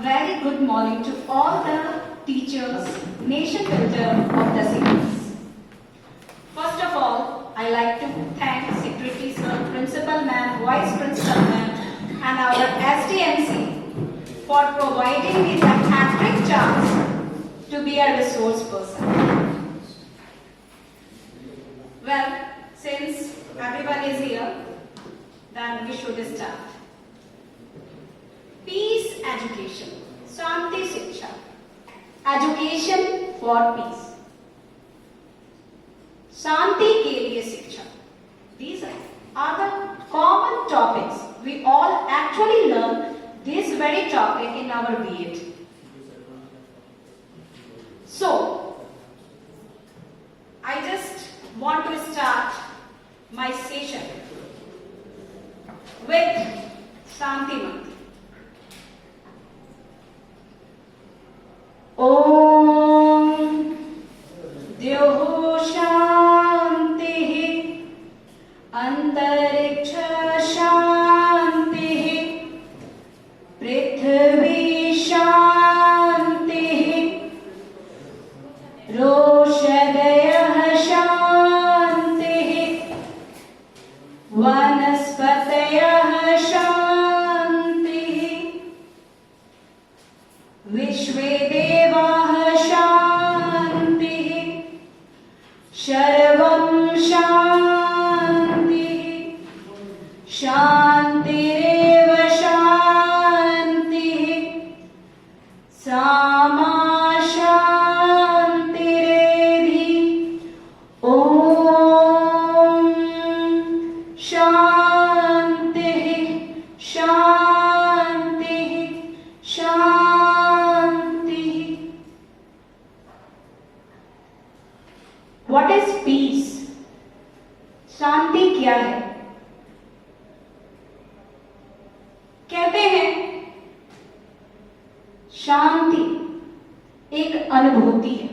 very good morning to all the teachers, nation builder of the series. First of all, I like to thank Secretary Sir, Principal Ma'am, Vice Principal Ma'am, and our SDMC for providing me the hat-trick chance to be a resource person. Well, since everyone is here, then we should start. Peace education, Shanti Shiksha, education for peace. Shanti के लिए शिक्षा. These are the common topics. We all actually learn this very topic in our B.Ed. So, I just want to start my session with Shanti Mantra. ओम द्योः शान्तिः अंतरिक्ष शान्तिः पृथ्वी शान्तिः रोषधयः शान्तिः वनस्पतयः शान्तिः विश्वे देवाः शान्तिः सर्वं शान्तिः शान्तिरेव शान्तिः सामा शान्तिरेधि ॐ शान्तिः शान्तिः शान्तिः. What is peace? शांति क्या है? कहते हैं शांति एक अनुभूति है.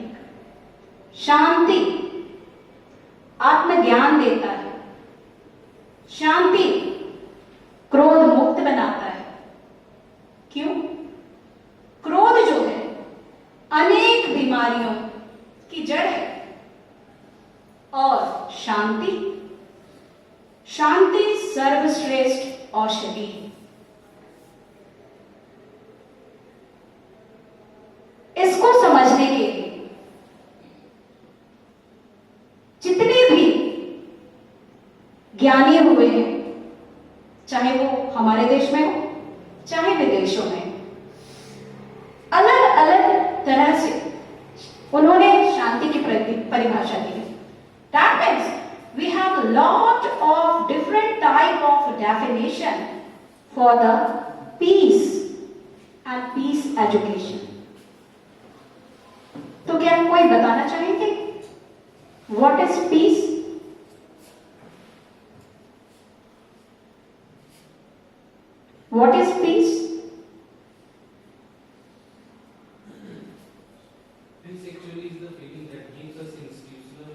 शांति आत्मज्ञान देता है. शांति क्रोध मुक्त बनाता है. क्यों? क्रोध जो है अनेक बीमारियों की जड़ है और शांति सर्वश्रेष्ठ औषधि है. इसको समझने के लिए जितने भी ज्ञानी हुए हैं, चाहे वो हमारे देश में हो चाहे विदेशों में, अलग अलग तरह से उन्होंने शांति की परिभाषा दी है. That means we have a lot of different type of definition for the peace and peace education. तो क्या कोई बताना चाहेंगे what is peace? What is peace? Peace actually is the feeling that gives us institutional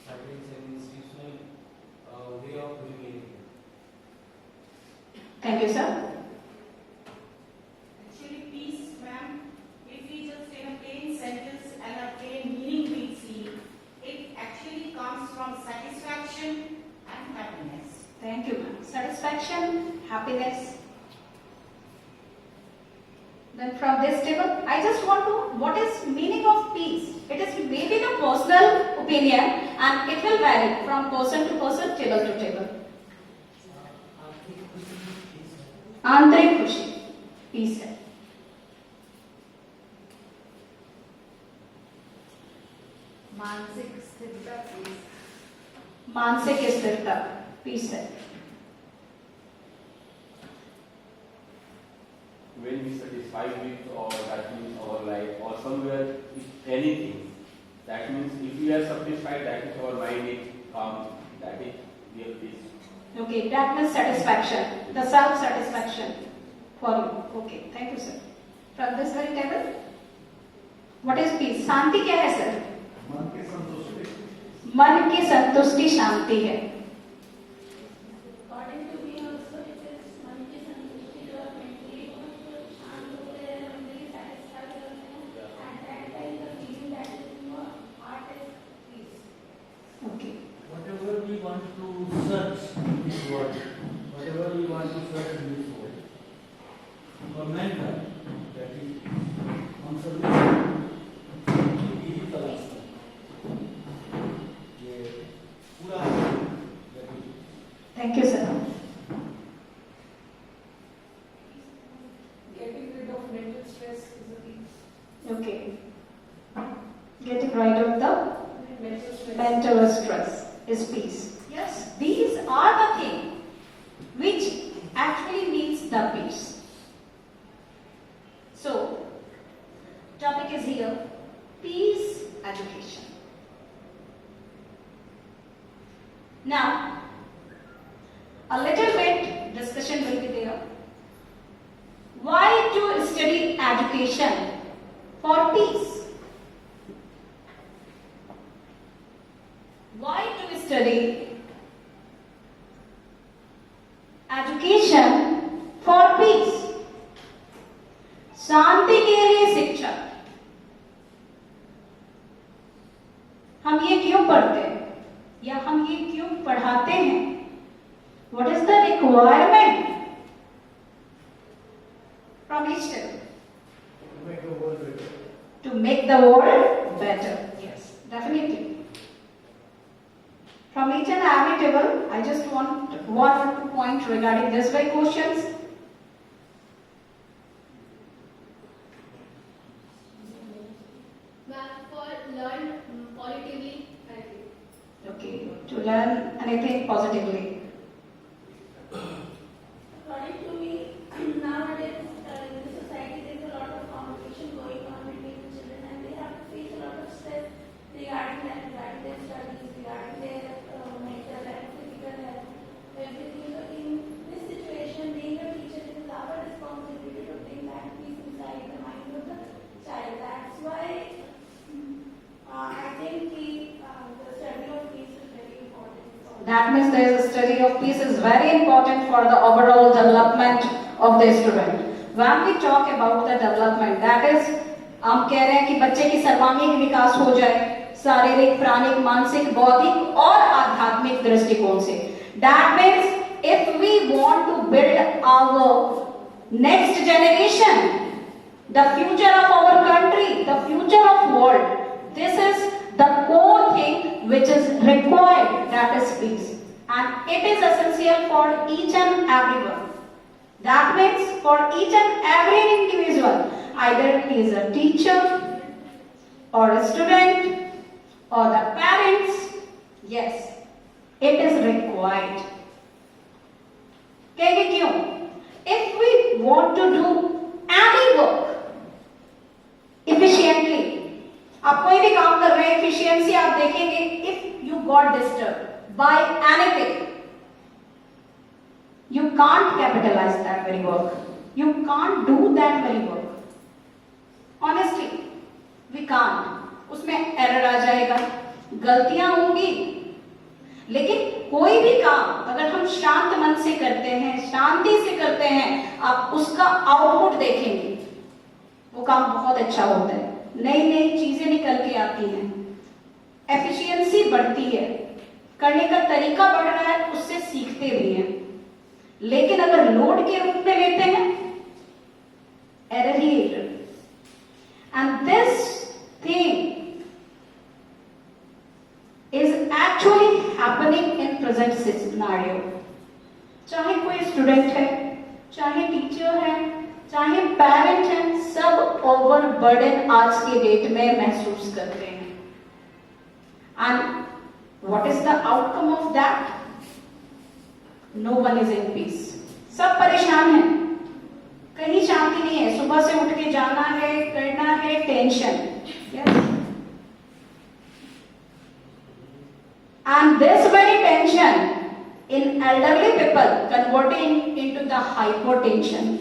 habits and institutional way of doing anything. Thank you, sir. Actually, peace, ma'am, if we just in a plain sentence and a plain meaning we see, it actually comes from satisfaction and happiness. Thank you, ma'am. Satisfaction, happiness. Then from this table, I just want to, what is meaning of peace? It is maybe the personal opinion and it will vary from person to person, table to table. आंतरिक खुशी piece है. मानसिक स्थिरता peace. मानसिक स्थिरता piece है. When we satisfied with or that means our life or somewhere with anything, that means if we are satisfied, that is our mind is calm, that is real peace. Okay, that means satisfaction, the self-satisfaction for you. Okay, thank you, sir. From this very table, what is peace? शांति क्या है sir? मन की संतुष्टि शांति है. According to me also, it is मन की संतुष्टि जो mentally शांत होते हैं, mentally कमेंट है कि हम सब यही तलाश है ये पूरा thank you sir. Getting rid of mental stress is a piece. Okay. Getting rid of the Mental stress. mental stress is peace. Yes, these are the things which actually means the peace. So, topic is here, peace education. Now, a little bit discussion will be there. Why to study education for peace? Why to study education for peace? शांति के लिए शिक्षा। हम ये क्यों पढ़ते हैं या हम ये क्यों पढ़ाते हैं? What is the requirement from each step? make the world better. To make the world better. Yes, definitely. From each and every table, I just want one point regarding this way questions. For learn positively, I think. Okay, to learn anything positively. According to me, nowadays in the society there is a lot of competition going on between the children, and they have to face a lot of stress regarding that, regarding their studies, regarding their mental and physical health, everything. So in this situation, being a teacher, it is our responsibility to bring that peace inside the mind of the child. That's why I think the study of peace is very important. That means there is a study of peace is very important for the overall development of the student. When we talk about the development, that is, हम कह रहे हैं कि बच्चे की सर्वांगीण विकास हो जाए, शारीरिक, प्राणिक, मानसिक, बौद्धिक और आध्यात्मिक दृष्टिकोण से. That means if we want to build our next generation, the future of our country, the future of world, this is the core thing which is required, that is peace, and it is essential for each and everyone. That means for each and every individual, either he is a teacher or a student or the parents, yes, it is required. कहेंगे क्यों? If we want to do any work efficiently, आप कोई भी काम कर रहे हैं, efficiency आप देखेंगे, if you got disturbed by anything, you can't capitalize that very work. You can't do that very work. Honestly, we can't. उसमें error आ जाएगा, गलतियां होंगी, लेकिन कोई भी काम अगर हम शांत मन से करते हैं, शांति से करते हैं, आप उसका आउटपुट देखेंगे, वो काम बहुत अच्छा होता है, नई नई चीजें निकल के आती हैं, एफिशिएंसी बढ़ती है, करने का तरीका बढ़ रहा है, उससे सीखते भी हैं. लेकिन अगर लोड के रूप में लेते हैं, error he error. And this thing is actually happening in present scenario. चाहे कोई स्टूडेंट है, चाहे टीचर है, चाहे पेरेंट है, सब ओवरबर्डन आज के डेट में महसूस करते हैं. And what is the outcome of that? No one is in peace. सब परेशान हैं, कहीं शांति नहीं है, सुबह से उठ के जाना है, करना है, tension. yes? And this very tension in elderly people converting into the hypertension,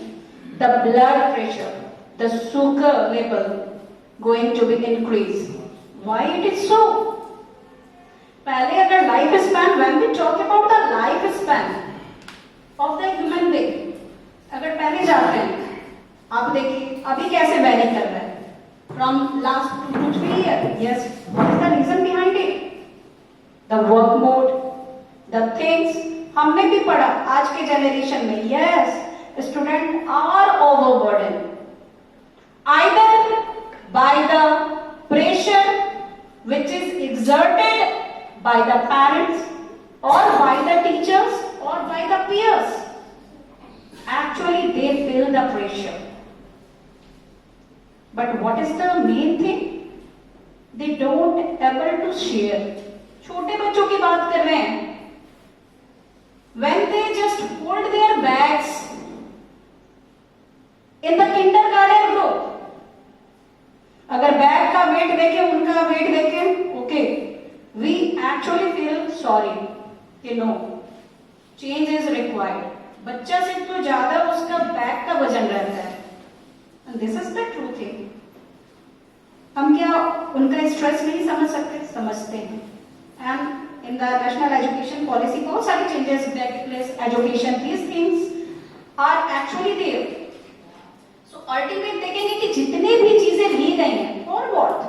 the blood pressure, the sugar level going to be increased. Why it is so? पहले अगर life span, when we talk about the life span of the human being, अगर पहले जाते हैं, आप देखिए अभी कैसे वैरी कर रहा है, from last 2 to 3 years. Yes, what is the reason behind it? The work mode, the things हमने भी पढ़ा आज के जनरेशन में. Yes, students are overburdened either by the pressure which is exerted by the parents or by the teachers or by the peers. Actually, they feel the pressure. But what is the main thing? They don't able to share. छोटे बच्चों की बात कर रहे हैं. When they just hold their bags in the kindergarten group, अगर bag का wait देखें, उनका वेट देखें, okay, we actually feel sorry कि no, change is required. बच्चा से तो ज्यादा उसका बैग का वजन रहता है. And this is the true thing. हम क्या उनका स्ट्रेस नहीं समझ सकते? समझते हैं. And in the national education policy बहुत सारी changes take place. Education, these things are actually there. So ultimate देखेंगे कि जितने भी चीजें ली गई हैं, for what?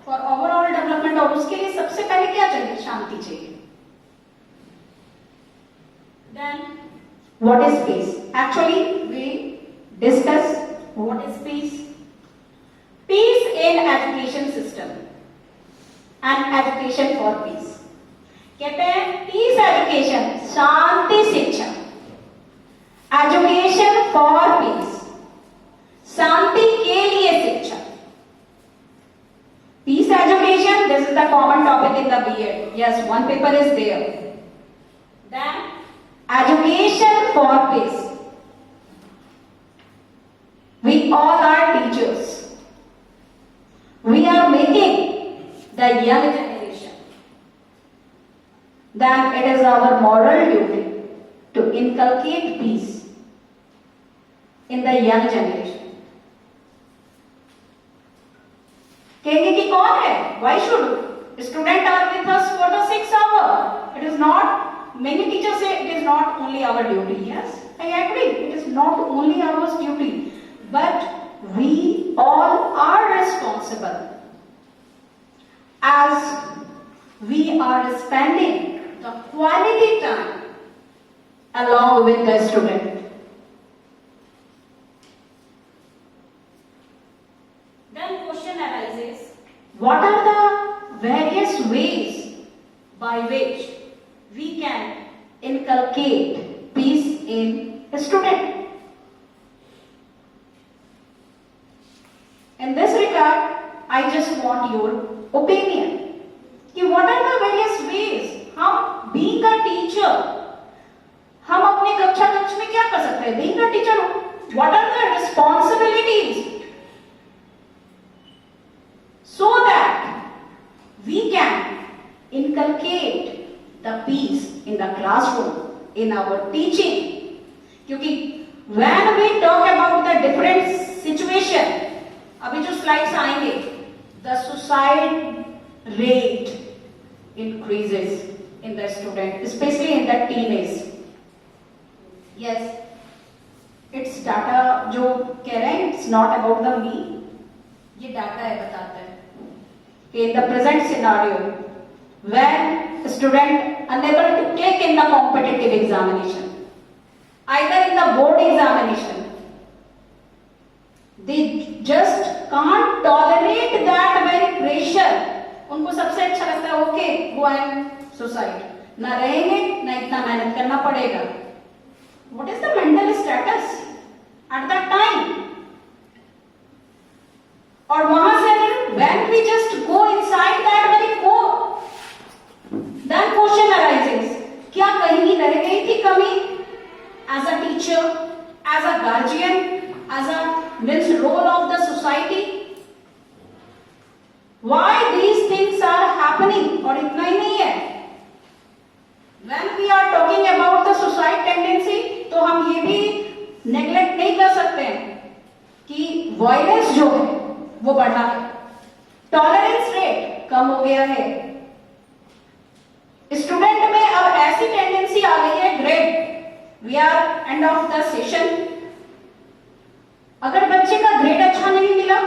For overall development, और उसके लिए सबसे पहले क्या चाहिए? शांति चाहिए. Then what is peace? Actually we discuss what is peace. Peace in education system and education for peace. कहते हैं peace education, शांति शिक्षा. Education for peace, शांति के लिए शिक्षा. Peace education, this is the common topic in the B.Ed. Yes, one paper is there. Then education for peace. We all are teachers. We are making the young generation. Then it is our moral duty to inculcate peace in the young generation. कहेंगे कि कौन है? Why should students are with us for the 6 hours? It is not. Many teachers say it is not only our duty. Yes, I agree. It is not only our duty, but we all are responsible as we are spending the quality time along with the student. Then question arises, what are the various ways by which we can inculcate peace in a student? In this regard, I just want your opinion. कि what are the various ways हम being a teacher, हम अपने कक्षा कक्ष में क्या कर सकते हैं? Being a teacher, what are the responsibilities so that we can inculcate the peace in the classroom, in our teaching? क्योंकि when we talk about the different situation, अभी जो स्लाइड्स आएंगे, the suicide rate increases in the student, especially in the teenage. Yes, it's data जो कह रहे हैं, it's not about the me, ये data है, बताता है कि in the present scenario, when student unable to click in the competitive examination, either in the board examination, they just can't tolerate that very pressure. उनको सबसे अच्छा लगता है ओके गो एंड सुसाइड, ना रहेंगे ना इतना मेहनत करना पड़ेगा. What is the mental status at that time? और वहां से when we just go inside that very core, then question arises, क्या कहीं रह गई थी कमी as a teacher, as a guardian, as a means role of the society? Why these things are happening? और इतना ही नहीं है, when we are talking about the suicide tendency, तो हम ये भी neglect नहीं कर सकते हैं कि violence जो है वो बढ़ा है, tolerance rate कम हो गया है, स्टूडेंट में अब ऐसी टेंडेंसी आ गई है. Grade, we are end of the session, अगर बच्चे का ग्रेड अच्छा नहीं मिला,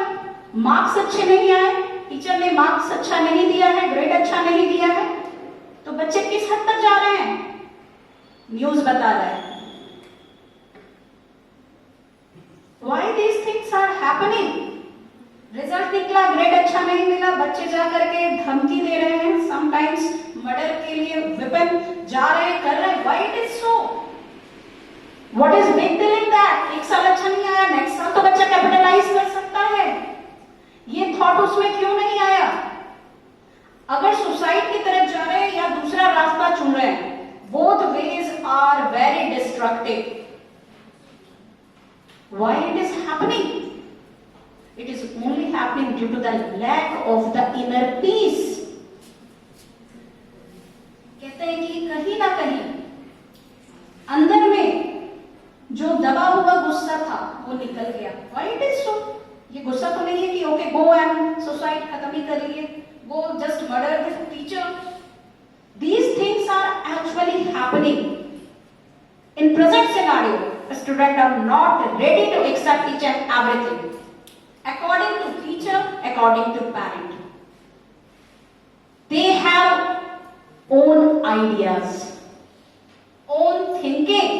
मार्क्स अच्छे नहीं आए, टीचर ने मार्क्स अच्छा नहीं दिया है, ग्रेड अच्छा नहीं दिया है, तो बच्चे किस हद तक जा रहे हैं? न्यूज बता रहा है. these things are happening? Result निकला, ग्रेड अच्छा नहीं मिला, बच्चे जा करके धमकी दे रहे हैं, समटाइम्स मर्डर के लिए वेपन जा रहे हैं, कर रहे हैं. Why it is so? What is big deal in that? एक साल अच्छा नहीं आया, नेक्स्ट साल तो बच्चा कैपिटलाइज कर सकता है. ये थॉट उसमें क्यों नहीं आया? अगर सुसाइड की तरफ जा रहे हैं या दूसरा रास्ता चुन रहे हैं, both ways are very destructive. Why it is happening? It is only happening due to the lack of the inner peace. कहते हैं कि कहीं ना कहीं अंदर में जो दबा हुआ गुस्सा था वो निकल गया. Why it is so? ये गुस्सा तो नहीं है कि ओके गो एंड सुसाइड खत्म ही कर लिए, go just murder the teacher. These things are actually happening. In present scenario, students are not ready to accept each and everything. According to teacher, according to parent. They have own ideas, own thinking,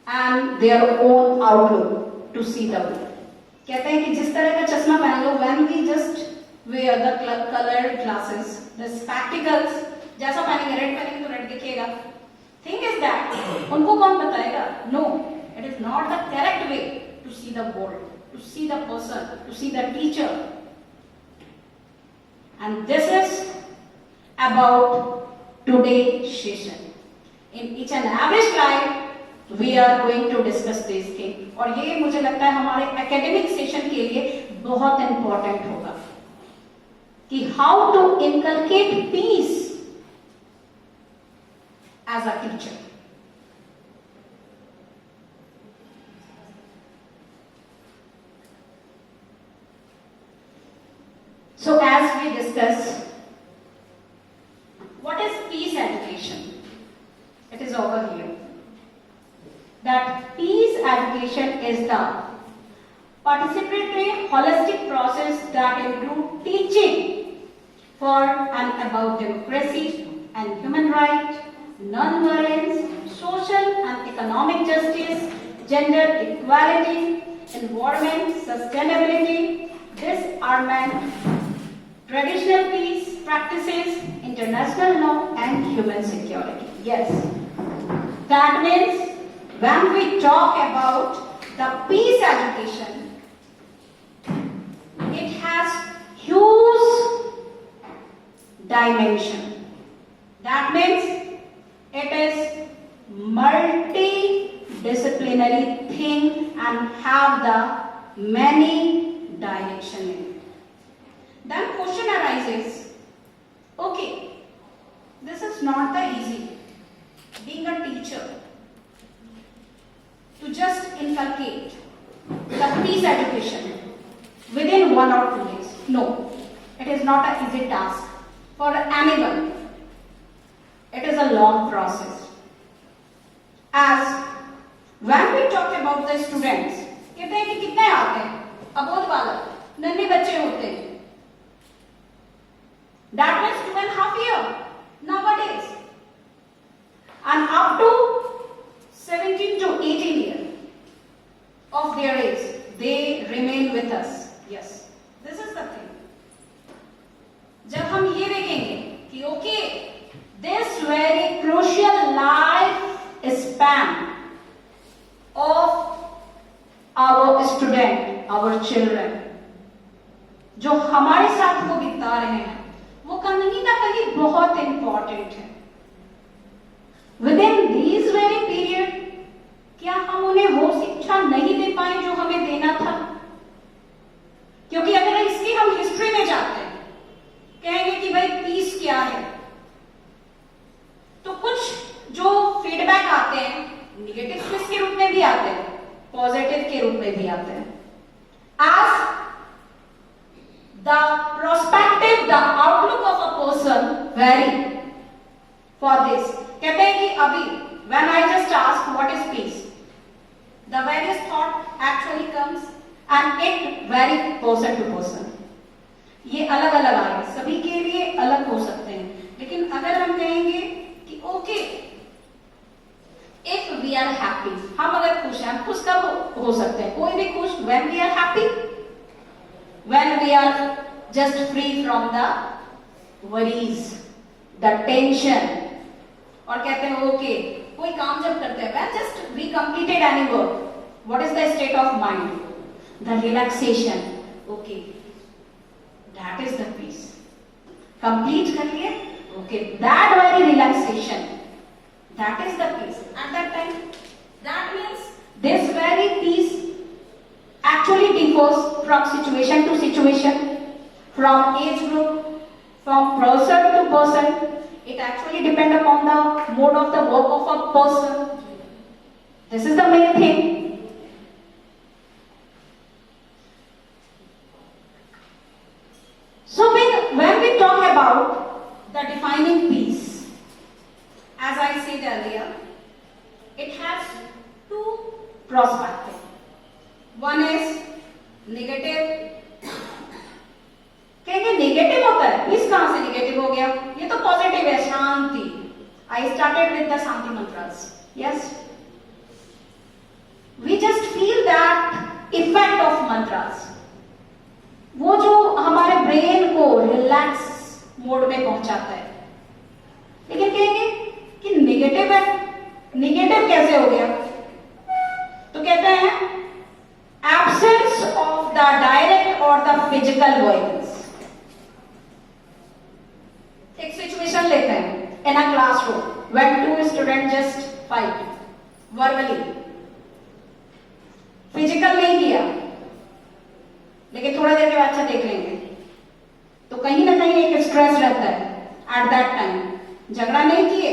and their own outlook to see the world. कहते हैं कि जिस तरह का चश्मा पहन लो, when we just wear the colored glasses, the spectacles, जैसा पहनेंगे, रेड पहनेंगे तो रेड दिखेगा. Thing is that उनको कौन बताएगा? No, it is not the correct way to see the world, to see the person, to see the teacher. And this is about today's session. In each and every slide, we are going to discuss this thing. और ये मुझे लगता है हमारे academic session के लिए बहुत important होगा कि how to inculcate peace as a teacher. So as we discuss, what is peace education? It is over here. That peace education is the participatory holistic process that includes teaching for and about democracy and human rights, non-violence, social and economic justice, gender equality, environment sustainability, disarmament, traditional peace practices, international law and human security. Yes, that means when we talk about the peace education, it has huge dimension. That means it is multidisciplinary thing and have the many direction in it. Then question arises, okay, this is not the easy. Being a teacher, to just inculcate the peace education within 1 or 2 days. No, it is not an easy task for anyone. It is a long process. As when we talk about the students, कहते हैं कि कितने आते हैं? अबोध बालक, नन्हे बच्चे होते हैं. That means 2.5 years nowadays. And up to 17 to 18 years of their age, they remain with us. Yes, this is the thing. जब हम ये देखेंगे कि okay, this very crucial life span of our student, our children, जो हमारे साथ वो बिता रहे हैं, वो कहीं ना कहीं बहुत important है. Within these very period, क्या हम उन्हें वो शिक्षा नहीं दे पाए जो हमें देना था? क्योंकि अगर इसकी हम हिस्ट्री में जाते हैं, कहेंगे कि भाई पीस क्या है, तो कुछ जो फीडबैक आते हैं निगेटिव पीस के रूप में भी आते हैं, पॉजिटिव के रूप में भी आते हैं. As the perspective, the outlook of a person vary for this. कहते हैं कि अभी when I just ask what is peace, the various thought actually comes and it vary person to person. ये अलग अलग आए, सभी के लिए अलग हो सकते हैं. लेकिन अगर हम कहेंगे कि okay, if we are happy. हम अगर खुश हैं, हम खुश कब हो सकते हैं? कोई भी खुश when we are happy, when we are just free from the worries, the tension. और कहते हैं ओके, कोई काम जब करते हैं, when just we completed any work, what is the state of mind? The relaxation. Okay, that is the peace. Complete कर लिए, okay, that very relaxation, that is the peace. At that time, that means this very peace actually differs from situation to situation, from age group, from person to person. It actually depends upon the mode of the work of a person. This is the main thing. So when we talk about the defining peace, as I said earlier, it has two perspectives. One is negative. कहेंगे negative होता है, piece कहां से negative हो गया? ये तो positive है, शांति. I started with the Shanti mantras. Yes, we just feel that effect of mantras. वो जो हमारे ब्रेन को रिलैक्स मोड में पहुंचाता है. लेकिन कहेंगे कि नेगेटिव है. नेगेटिव कैसे हो गया? तो कहते हैं absence of the direct or the physical violence. एक सिचुएशन लेते हैं in a classroom when two students just fight verbally. Physical नहीं किया, लेकिन थोड़ा देर के बाद अच्छा देख लेंगे तो कहीं ना कहीं एक स्ट्रेस रहता है एट दैट टाइम. झगड़ा नहीं किए,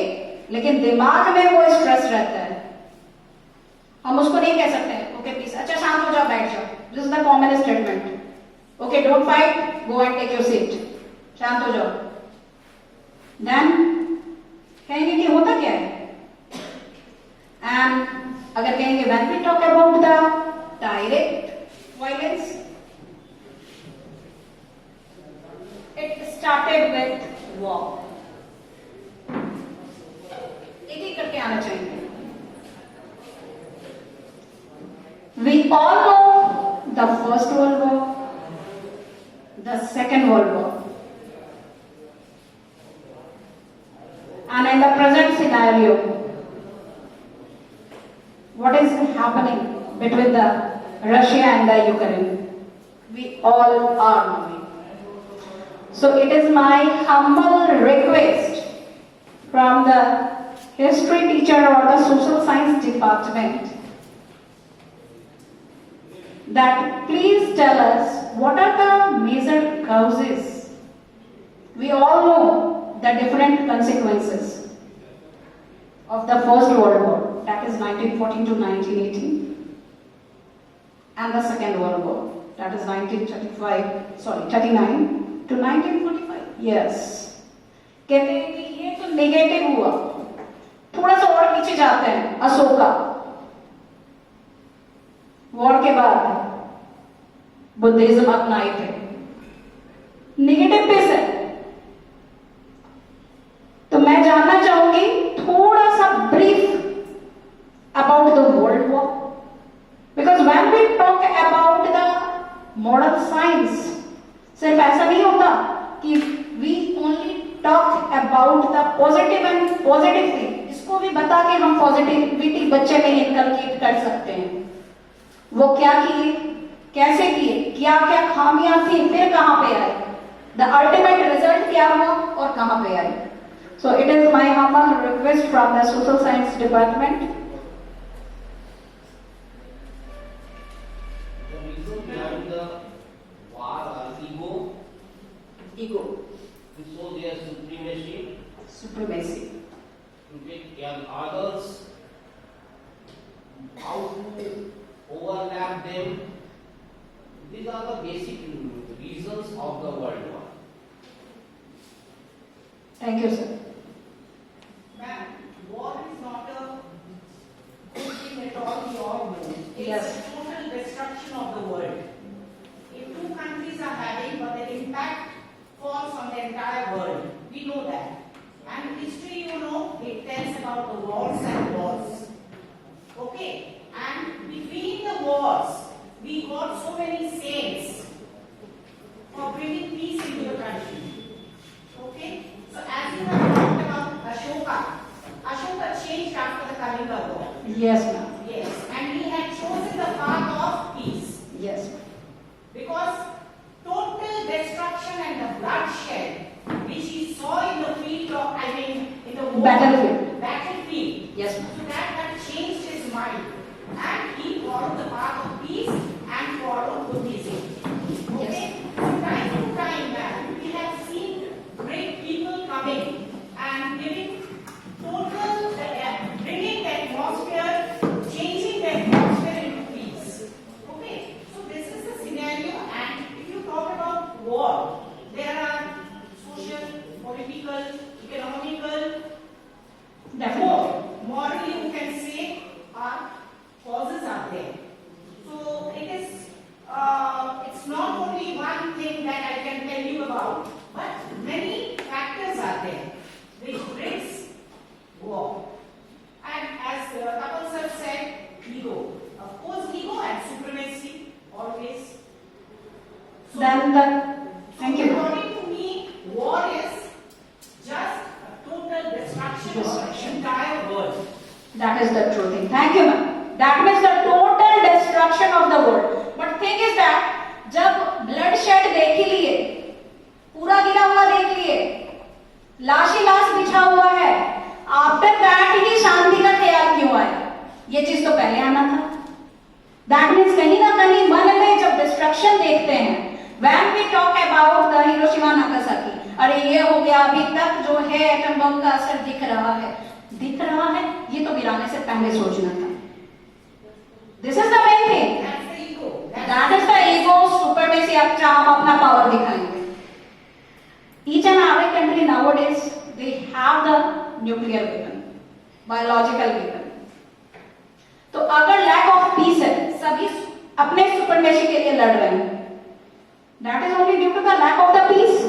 लेकिन दिमाग में वो स्ट्रेस रहता है. हम उसको नहीं कह सकते ओके प्लीज, अच्छा शांत हो जाओ, बैठ जाओ. This is the common statement. Okay don't fight, go and take your seat, शांत हो जाओ. देन कहेंगे कि होता क्या है? एंड अगर कहेंगे when we talk about the direct violence, it started with war. एक एक करके आना चाहिए. We all know the first world war, the second world war. And in the present scenario, what is happening between the Russia and the Ukraine? We all are knowing. So it is my humble request from the history teacher or the social science department that please tell us what are the major causes. We all know the different consequences of the First World War, that is 1914 to 1918, and the Second World War, that is 39 to 1945. Yes. कहते हैं कि ये तो negative हुआ. थोड़ा सा और पीछे जाते हैं, अशोका वॉर के बाद बुद्धिज्म अपनाए थे. नेगेटिव पेस है. तो मैं जानना चाहूंगी थोड़ा सा brief about the world war, because when we talk about the modern science, सिर्फ ऐसा नहीं होता कि we only talk about the positive and positive thing. इसको भी बता के हम पॉजिटिविटी बच्चे में इनकलकेट कर सकते हैं. वो क्या किए, कैसे किए, क्या क्या खामियां थी, फिर कहां पे आए, द अल्टीमेट रिजल्ट क्या हुआ और कहां पे आए. So it is my humble request from the social science department. The reason behind the war are ego. Ego. To show their supremacy. Supremacy. To take others. How to overlap them. These are the basic reasons of the world war. Thank you, sir. Ma'am, war is not a good thing at all, we all know. It's Yes. a total destruction of the world. If two countries are having, but their impact falls on the entire world. We know that. And history, you know, it tells about the wars and wars. Yes, ma'am. Yes, and he had chosen the path of peace. Yes. Because total destruction and the bloodshed which he saw in the field of, in the war, battlefield. Yes, ma'am. So that had changed his mind, and he followed the path of peace and followed Buddhism. Okay? So time to time, ma'am, we have seen great people coming and giving total, bringing the atmosphere, changing the atmosphere into peace. Okay? So this is the scenario, and if you talk about war, there are social, political, economical, morally you can say our causes are there. So it is, it's not only one thing that I can tell you about, but many factors are there which brings war. And as Kapil sir said, ego. Of course, ego and supremacy always. So, Thank you. according to me, war is just a total destruction of the entire world. That is the true thing. Thank you, ma'am. That means the total destruction of the world. But thing is that जब bloodshed देख ही लिए, पूरा गिरा हुआ देख लिए, लाश ही लाश बिछा हुआ है, आफ्टर दैट ही शांति का ख्याल क्यों आया? ये चीज तो पहले आना था. That means कहीं ना कहीं मन में जब डिस्ट्रक्शन देखते हैं, when we talk about the Hiroshima Nagasaki, अरे ये हो गया, अभी तक जो है एटम बम का असर दिख रहा है, ये तो गिराने से पहले सोचना था. This is the main thing. That's the ego. That is the ego, supremacy. अच्छा हम अपना पावर दिखाएंगे. Each and every country nowadays they have the nuclear weapon, biological weapon. तो अगर lack of peace है, सभी अपने सुपरमेसी के लिए लड़ रहे हैं. That is only due to the lack of the peace.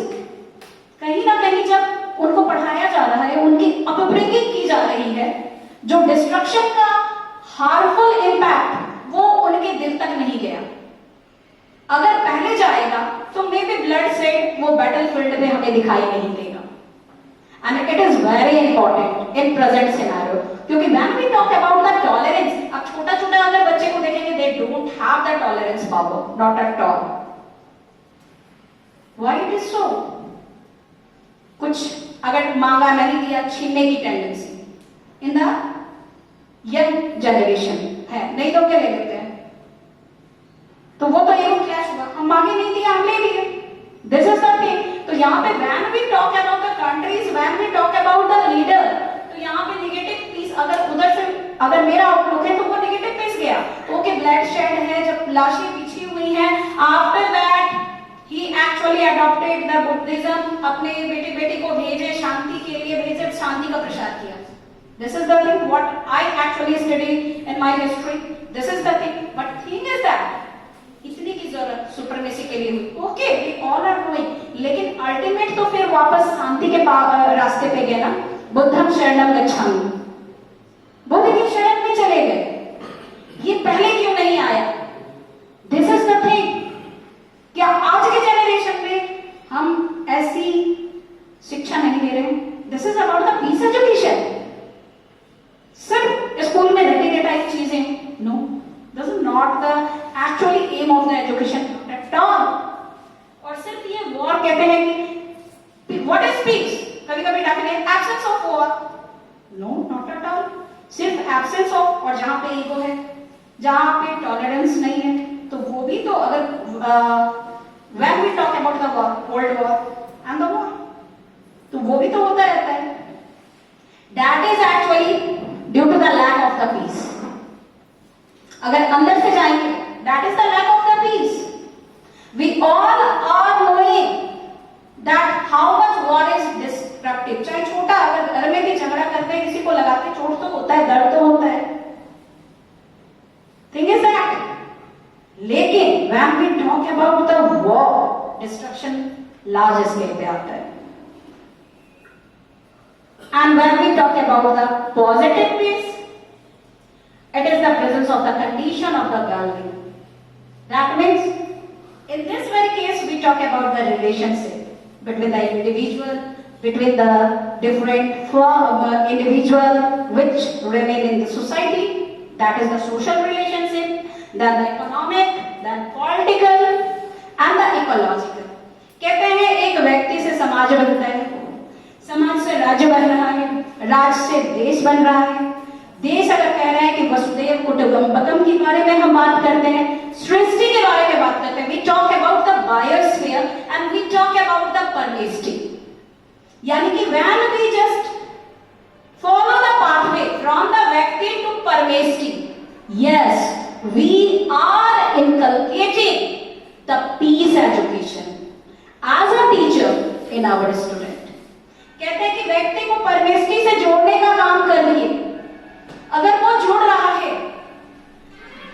कहीं ना कहीं जब उनको पढ़ाया जा रहा है, उनकी अपब्रिंगिंग की जा रही है, जो डिस्ट्रक्शन का हार्मफुल इम्पैक्ट वो उनके दिल तक नहीं गया. अगर पहले जाएगा तो मे बी ब्लड से वो बैटलफील्ड में हमें दिखाई नहीं देगा. And it is very important in present scenario, क्योंकि when we talk about the tolerance, अब छोटा छोटा अगर बच्चे को देखेंगे, they don't have the tolerance power, not at all. Why it is so? कुछ अगर मांगा नहीं दिया, छीनने की tendency in the young generation है, नहीं तो क्या ले लेते हैं, तो वो तो ईगो क्लैश हुआ, हम मांगे नहीं दिया, हम ले लिए. This is the thing. तो यहाँ पे when we talk about the countries, when we talk about the leader, तो यहाँ पे नेगेटिव पीस, अगर उधर से अगर मेरा आउटलुक है तो वो नेगेटिव पीस गया. ओके, ब्लड शेड है, जब लाशें बिछी हुई हैं, after that he actually adopted the Buddhism, अपने बेटे बेटी को भेजे, शांति के लिए भेजे, शांति का प्रसार किया. This is the thing what I actually studied in my history. This is the thing. But thing is that इतनी की जरूरत सुपरमेसी के लिए हुई. Okay, we all are doing. लेकिन अल्टीमेट तो फिर वापस शांति के रास्ते पे गए ना. बुद्धम शरणम गच्छामि. बुद्ध की शरण में चले गए. ये पहले क्यों नहीं आया? This is the thing. क्या आज के जेनरेशन में हम ऐसी शिक्षा नहीं दे रहे हैं? This is about the peace education. सिर्फ स्कूल में रटे रटाई चीजें, no, this is not the actually aim of the education at all. और सिर्फ ये वॉर कहते हैं कि व्हाट इज पीस, कभी कभी डाकने absence of war, no, not at all. सिर्फ एब्सेंस ऑफ, और जहां पे ईगो है, जहां पे टॉलरेंस नहीं है, तो वो भी तो अगर when we talk about the war, world war and the war, तो वो भी तो होता रहता है. That is actually due to the lack of the peace. अगर अंदर से जाएंगे, that is the lack of the peace. We all are knowing that how much war is destructive. चाहे छोटा, अगर घर में भी झगड़ा करते हैं, किसी को लगाते, चोट तो होता है, दर्द तो होता है. Thing is that. लेकिन when we talk about the war, destruction large scale पे आता है. And when we talk about the positive peace, it is the presence of the condition of the well-being. That means, in this very case, we talk about the relationship between the individual, between the different individual which remain in the society, that is the social relationship, then the economic, then political and the ecological. कहते हैं एक व्यक्ति से समाज बनता है, समाज से राज्य बन रहा है, राज्य से देश बन रहा है, देश अगर कह रहे हैं कि वसुदेव कुटुंबकम के बारे में हम बात करते हैं, सृष्टि के बारे में बात करते हैं, we talk about the biosphere and we talk about the pervasity. यानी कि when we just follow the pathway from the व्यक्ति to pervasity, yes, we are inculcating the peace education as a teacher in our student. कहते हैं कि व्यक्ति को परमेष्टि से जोड़ने का काम करिए। अगर वो जुड़ रहा है,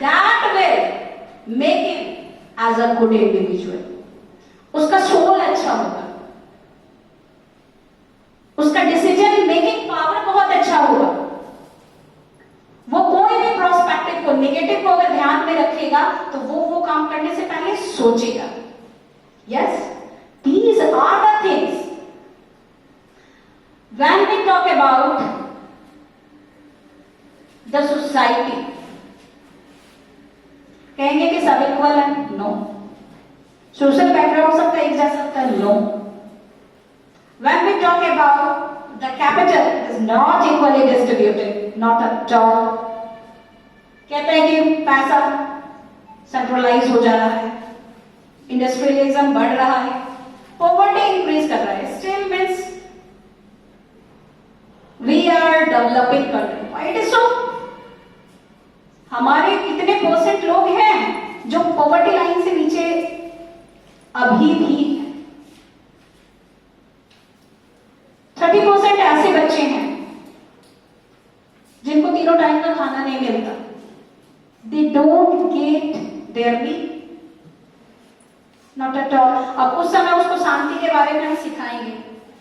that will make him as a good individual. उसका सोल अच्छा होगा, उसका डिसीजन मेकिंग पावर बहुत अच्छा होगा, वो कोई भी प्रोस्पेक्टिव को, नेगेटिव को अगर ध्यान में रखेगा तो वो काम करने से पहले सोचेगा। Yes, these are the things when we talk about the society. कहेंगे कि सब इक्वल है? नो। सोशल बैकग्राउंड सबका एक जैसा होता है? No. When we talk about the capital, it is not equally distributed, not at all. कहते हैं कि पैसा सेंट्रलाइज हो जा रहा है, इंडस्ट्रियलिज्म बढ़ रहा है, पॉवर्टी इंक्रीज कर रहा है, still means we are developing country. Why it is so? हमारे कितने परसेंट लोग हैं जो पॉवर्टी लाइन से नीचे अभी भी है? 30% ऐसे बच्चे हैं जिनको तीनों टाइम का खाना नहीं मिलता। They don't get their meal, not at all. अब उस समय उसको शांति के बारे में हम सिखाएंगे,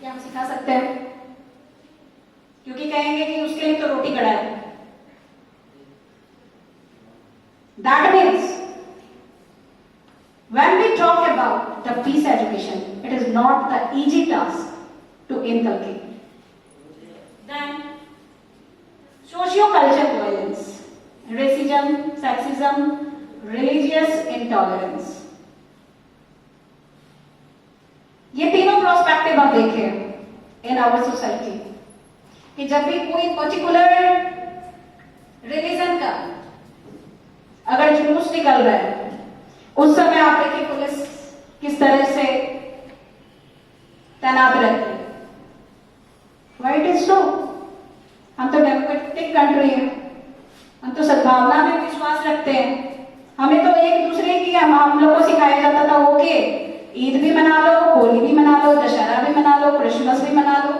क्या हम सिखा सकते हैं? क्योंकि कहेंगे कि उसके लिए तो रोटी कड़ा है। That means when we talk about the peace education, it is not the easy task to inculcate. Then socio-cultural violence, racism, sexism, religious intolerance. ये तीनों प्रोस्पेक्टिव आप देखें इन आवर सोसाइटी कि जब भी कोई पर्टिकुलर रिलीजन का अगर जुलूस निकल रहा है, उस समय आप देखिए पुलिस किस तरह से तैनात रहती है। Why it is so? हम तो डेमोक्रेटिक कंट्री है, हम तो सद्भावना में विश्वास रखते हैं। हमें तो एक दूसरे की हम लोगों को सिखाया जाता था, ओके ईद भी मना लो, होली भी मना लो, दशहरा भी मना लो, क्रिसमस भी मना लो।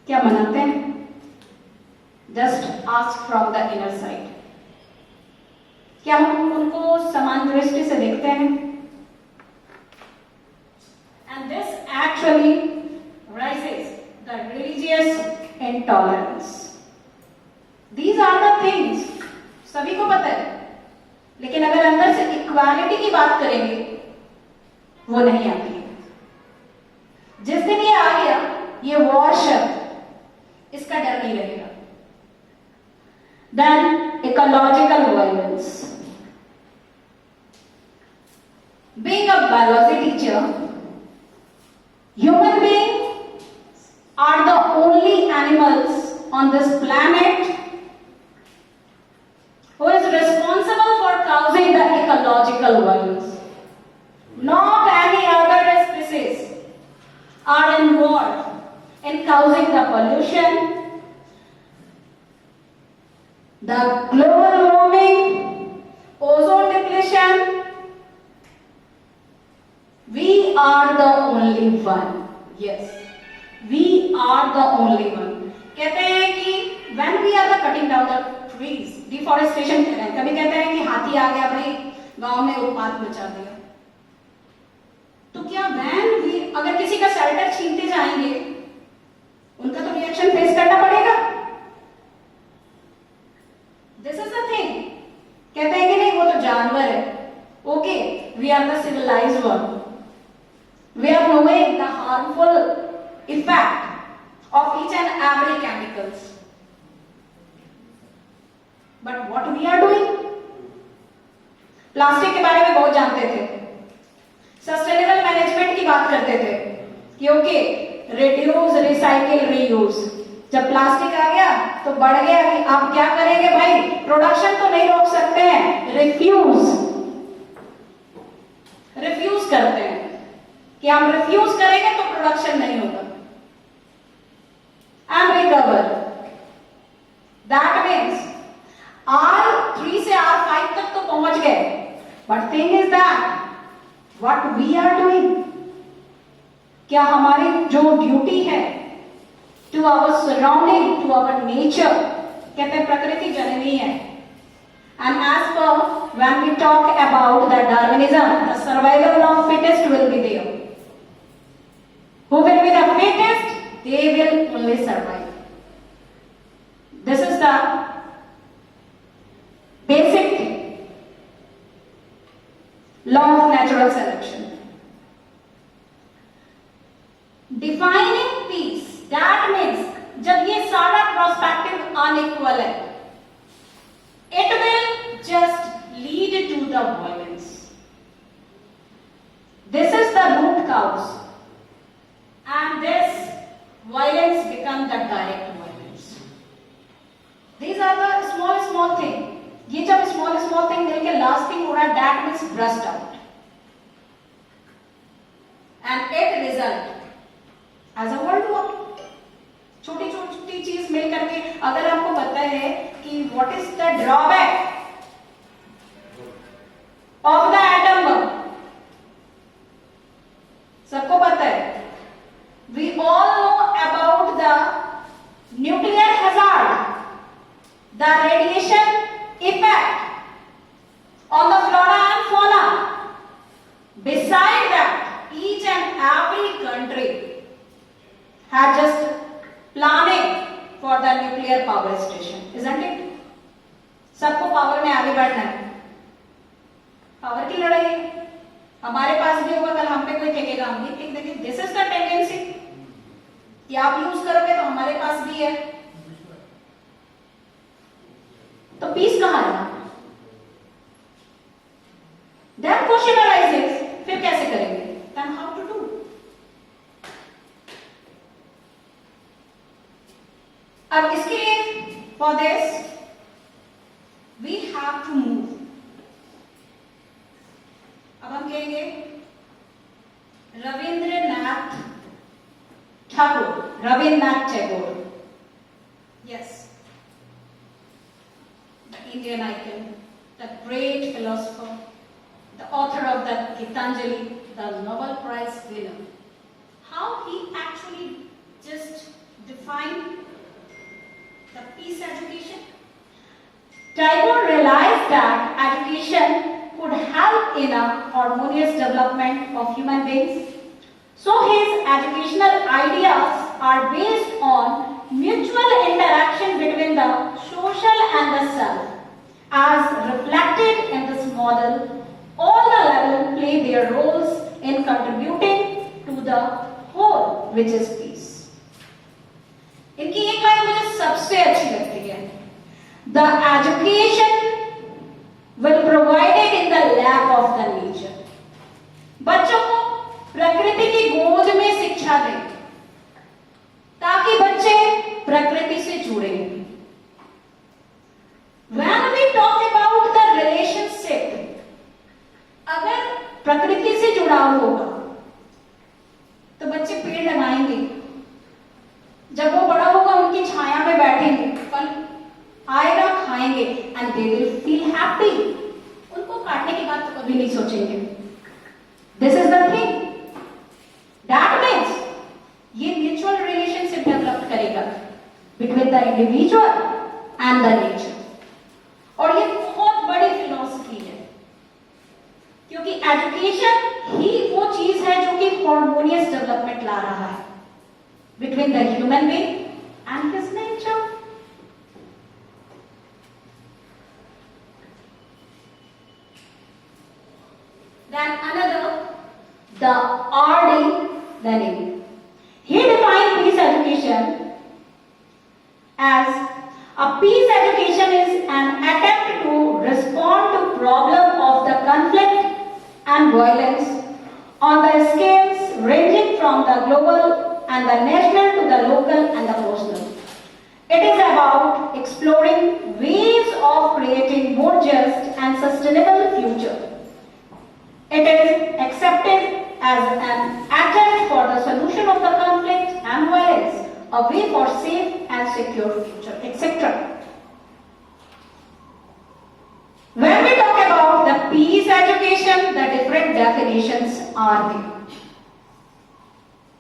क्या मनाते हैं? Just ask from the inner side. क्या हम उनको समान दृष्टि से देखते हैं? And this actually raises the religious intolerance. These are the things सभी को पता है, लेकिन अगर अंदर से इक्वालिटी की बात करेंगे वो नहीं आती है। जिस दिन ये आ गया, ये वॉर शब्द, इसका डर नहीं रहेगा। Then ecological violence. Being a biology teacher, human beings are the only animals on this planet who is responsible for causing the ecological violence. Not any other species are involved in causing the pollution, the global warming, ozone depletion. We are the only one. Yes, we are the only one. कहते हैं कि when we are the cutting down the trees, deforestation कह रहे हैं। कभी कहते हैं कि हाथी आ गया भाई, गांव में उत्पात मचा दिया। तो क्या when we अगर किसी का शेल्टर छीनते जाएंगे, उनका तो रिएक्शन फेस करना पड़ेगा। This is the thing. कहते हैं कि नहीं वो तो जानवर है। Okay, we are the civilized one. We are knowing the harmful effect of each and every chemicals. But what we are doing, plastic के बारे में बहुत जानते थे, सस्टेनेबल मैनेजमेंट की बात करते थे, क्योंकि रिड्यूस, रिसाइकिल, रीयूज। जब प्लास्टिक आ गया तो बढ़ गया कि आप क्या करेंगे भाई, प्रोडक्शन तो नहीं रोक सकते हैं, रिफ्यूज करते हैं कि हम रिफ्यूज करेंगे तो प्रोडक्शन नहीं होगा। And recover, that means R3 से R5 तक तो पहुंच गए, but thing is that what we are doing, क्या हमारी जो ड्यूटी है to our surrounding, to our nature, कहते हैं प्रकृति जननी है। And as per when we talk about the Darwinism, the survival of fittest will be there. Who will be the fittest? They will only survive. This is the basic thing. Law of natural selection. Defining peace, that means जब ये सारा perspective unequal है, it will just lead to the violence. This is the root cause, and this violence becomes the direct violence. These are the small thing. ये जब small thing मिलके lasting हो रहा है, that means burst out, and it result as a world war. छोटी छोटी चीज मिल करके, अगर आपको पता है कि what is the drawback of the atom bomb, सबको पता है, we all know about the nuclear hazard, the radiation effect on the flora and fauna. Beside that, each and every country had just planning for the nuclear power station, isn't it? सबको power में आगे बढ़ना है, power की लड़ाई है, हमारे पास भी होगा, कल हम पे कोई फेंकेगा, हम भी फेंक देंगे. दिस इज द टेंडेंसी कि आप यूज करोगे तो हमारे पास भी है, तो पीस कहां है? Then question arises, फिर कैसे करेंगे? Then how to do? अब इसके लिए for this we have to move. अब हम कहेंगे Rabindranath Tagore, yes, the Indian icon, the great philosopher, the author of the Gitanjali, the Nobel Prize winner. How he actually just defined the peace education. Tagore realized that education could help in a harmonious development of human beings. So his educational ideas are based on mutual interaction between the social and the self. As reflected in this model, all the levels play their roles in contributing to the whole, which is peace. इनकी एक line मुझे सबसे अच्छी लगती है, the education will provided in the lap of the nature. बच्चों को प्रकृति की गोद में शिक्षा दें ताकि बच्चे प्रकृति से जुड़े. When we talk about the relationship, अगर प्रकृति से जुड़ाव होगा तो बच्चे पेड़ लगाएंगे, जब वो बड़ा होगा उनकी छाया में बैठेंगे, फल आएगा खाएंगे, and they will feel happy. उनको काटने की बात तो कभी नहीं सोचेंगे. This is the thing, that means ये म्यूचुअल रिलेशनशिप डेवलप करेगा between the individual and the nature. और ये बहुत बड़ी फिलॉसफी है, क्योंकि एजुकेशन ही वो चीज है जो कि हार्मोनियस डेवलपमेंट ला रहा है between the human being and his nature. Then another, the R.D. Laning. He defined peace education as a peace education is an attempt to respond to problem of the conflict and violence on the scales ranging from the global and the national to the local and the personal. It is about exploring ways of creating more just and sustainable future. It is accepted as an attempt for the solution of the conflict and violence, a way for safe and secure future, etc. When we talk about the peace education, the different definitions are there.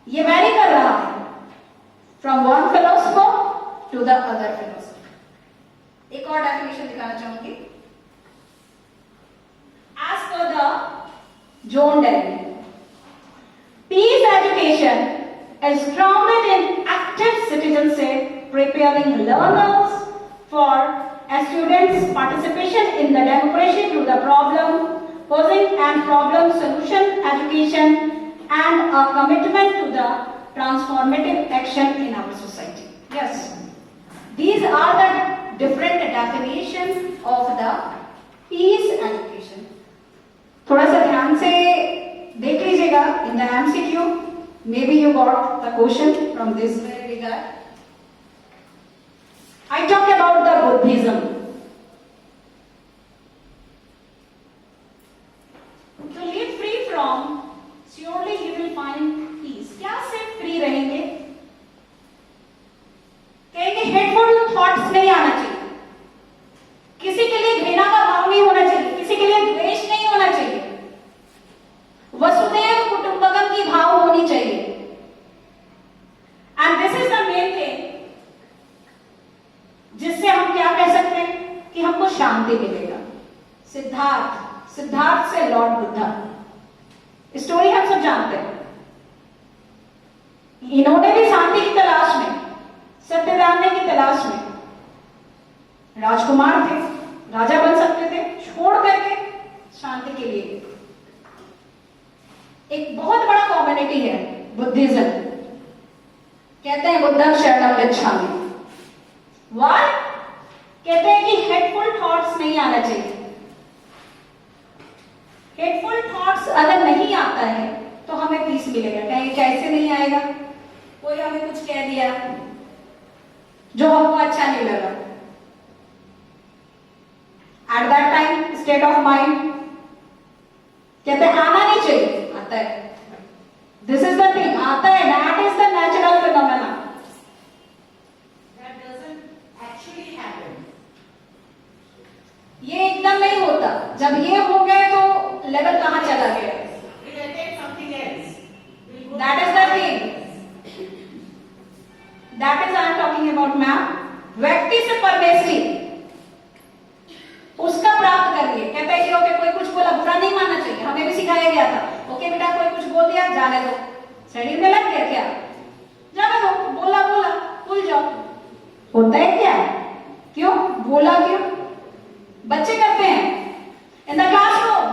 ये vary कर रहा है from one philosopher to the other philosopher. एक और definition दिखाना चाहूंगी. As per the John Dewey, peace education is grounded in active citizenship, preparing learners for a student's participation in the democracy through the problem posing and problem solution education and a commitment to the transformative action in our society. Yes, these are the different definitions of the peace education. थोड़ा सा ध्यान से देख लीजिएगा in the MCQ. Maybe you got the question from this regard. I talk about the Buddhism. To live free from, surely you will find peace. क्या सिर्फ free रहेंगे? कहेंगे हेटफुल थॉट्स नहीं आना चाहिए, किसी के लिए घृणा का भाव नहीं होना चाहिए, किसी के लिए द्वेष नहीं होना चाहिए, वसुधैव कुटुंबकम की भाव होनी चाहिए. And this is the main thing जिससे हम क्या कह सकते हैं कि हमको शांति मिलेगा. सिद्धार्थ से लॉर्ड बुद्धा, स्टोरी हम सब जानते हैं. इन्होंने भी शांति की तलाश में, सत्य जानने की तलाश में, राजकुमार थे, राजा बन सकते थे, छोड़ करके शांति के लिए. एक बहुत बड़ा कम्युनिटी है बुद्धिज्म. कहते हैं बुद्धं शरणं गच्छामि. व्हाई? कहते हैं कि हेटफुल थॉट्स नहीं आना चाहिए. हेटफुल थॉट्स अगर नहीं आता है तो हमें पीस मिलेगा. कहीं कैसे नहीं आएगा? कोई हमें कुछ कह दिया जो हमको अच्छा नहीं लगा, eight that time state of mind कहते हैं आना नहीं चाहिए, आता है. दिस इज द थिंग, आता है. That is the natural phenomena. That doesn't actually happen. ये एकदम नहीं होता. जब ये हो गए तो लेवल कहां चला गया? We'll attempt something else. We'll go That is the thing. That is I am talking about ma'am. व्यक्ति से परमेश्वरी उसका प्राप्त करिए. कहता है कि ओके कोई कुछ बोला, बुरा नहीं मानना चाहिए. हमें भी सिखाया गया था. ओके बेटा कोई कुछ बोल दिया, जाने दो. शरीर में लग गया क्या? जाने दो. बोला भूल जाओ. होता है क्या? क्यों बोला? क्यों बच्चे करते हैं इन द क्लासरूम?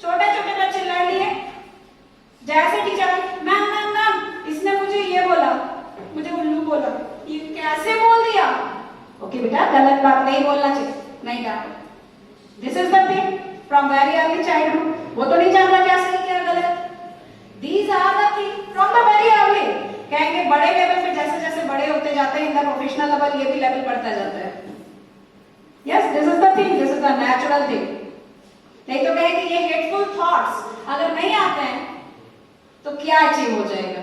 छोटे छोटे बच्चे लड़ लिए, जैसे टीचर मैम इसने मुझे ये बोला, मुझे उल्लू बोला, ये कैसे बोल दिया? ओके बेटा गलत बात नहीं बोलना चाहिए, नहीं डांटो. This is the thing from very early childhood. वो तो नहीं जानता क्या सही क्या गलत. These are the thing from the very early. कहेंगे बड़े लेवल पे जैसे जैसे बड़े होते जाते हैं, इन द प्रोफेशनल लेवल ये भी लेवल बढ़ता जाता है. Yes, this is the thing, this is the natural thing. नहीं तो कहेंगे ये हेटफुल थॉट्स अगर नहीं आते हैं तो क्या अचीव हो जाएगा?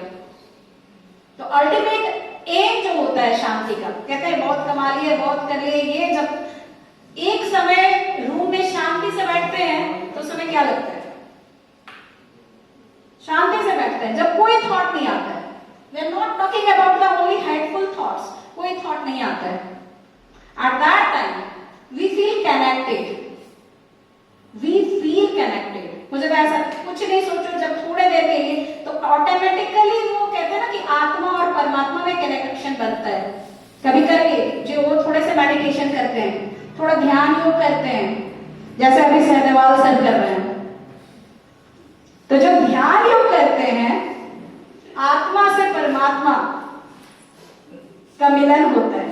तो अल्टीमेट एम जो होता है शांति का, कहते हैं बहुत कमा लिए, बहुत कर लिए, ये जब एक समय रूम में शांति से बैठते हैं तो समय क्या लगता है? शांति से बैठते हैं जब कोई थॉट नहीं आता है. We are not talking about the only hateful thoughts. कोई थॉट नहीं आता है. At that time we feel connected. मुझे वैसा कुछ नहीं सोचो जब थोड़े देर के लिए, तो ऑटोमेटिकली वो कहते हैं ना कि आत्मा और परमात्मा में कनेक्शन बनता है. कभी कभी जो वो थोड़े से मेडिटेशन करते हैं, थोड़ा ध्यान योग करते हैं, जैसे अभी सहदेवाल सर कर रहे हैं, तो जो ध्यान योग करते हैं आत्मा से परमात्मा का मिलन होता है.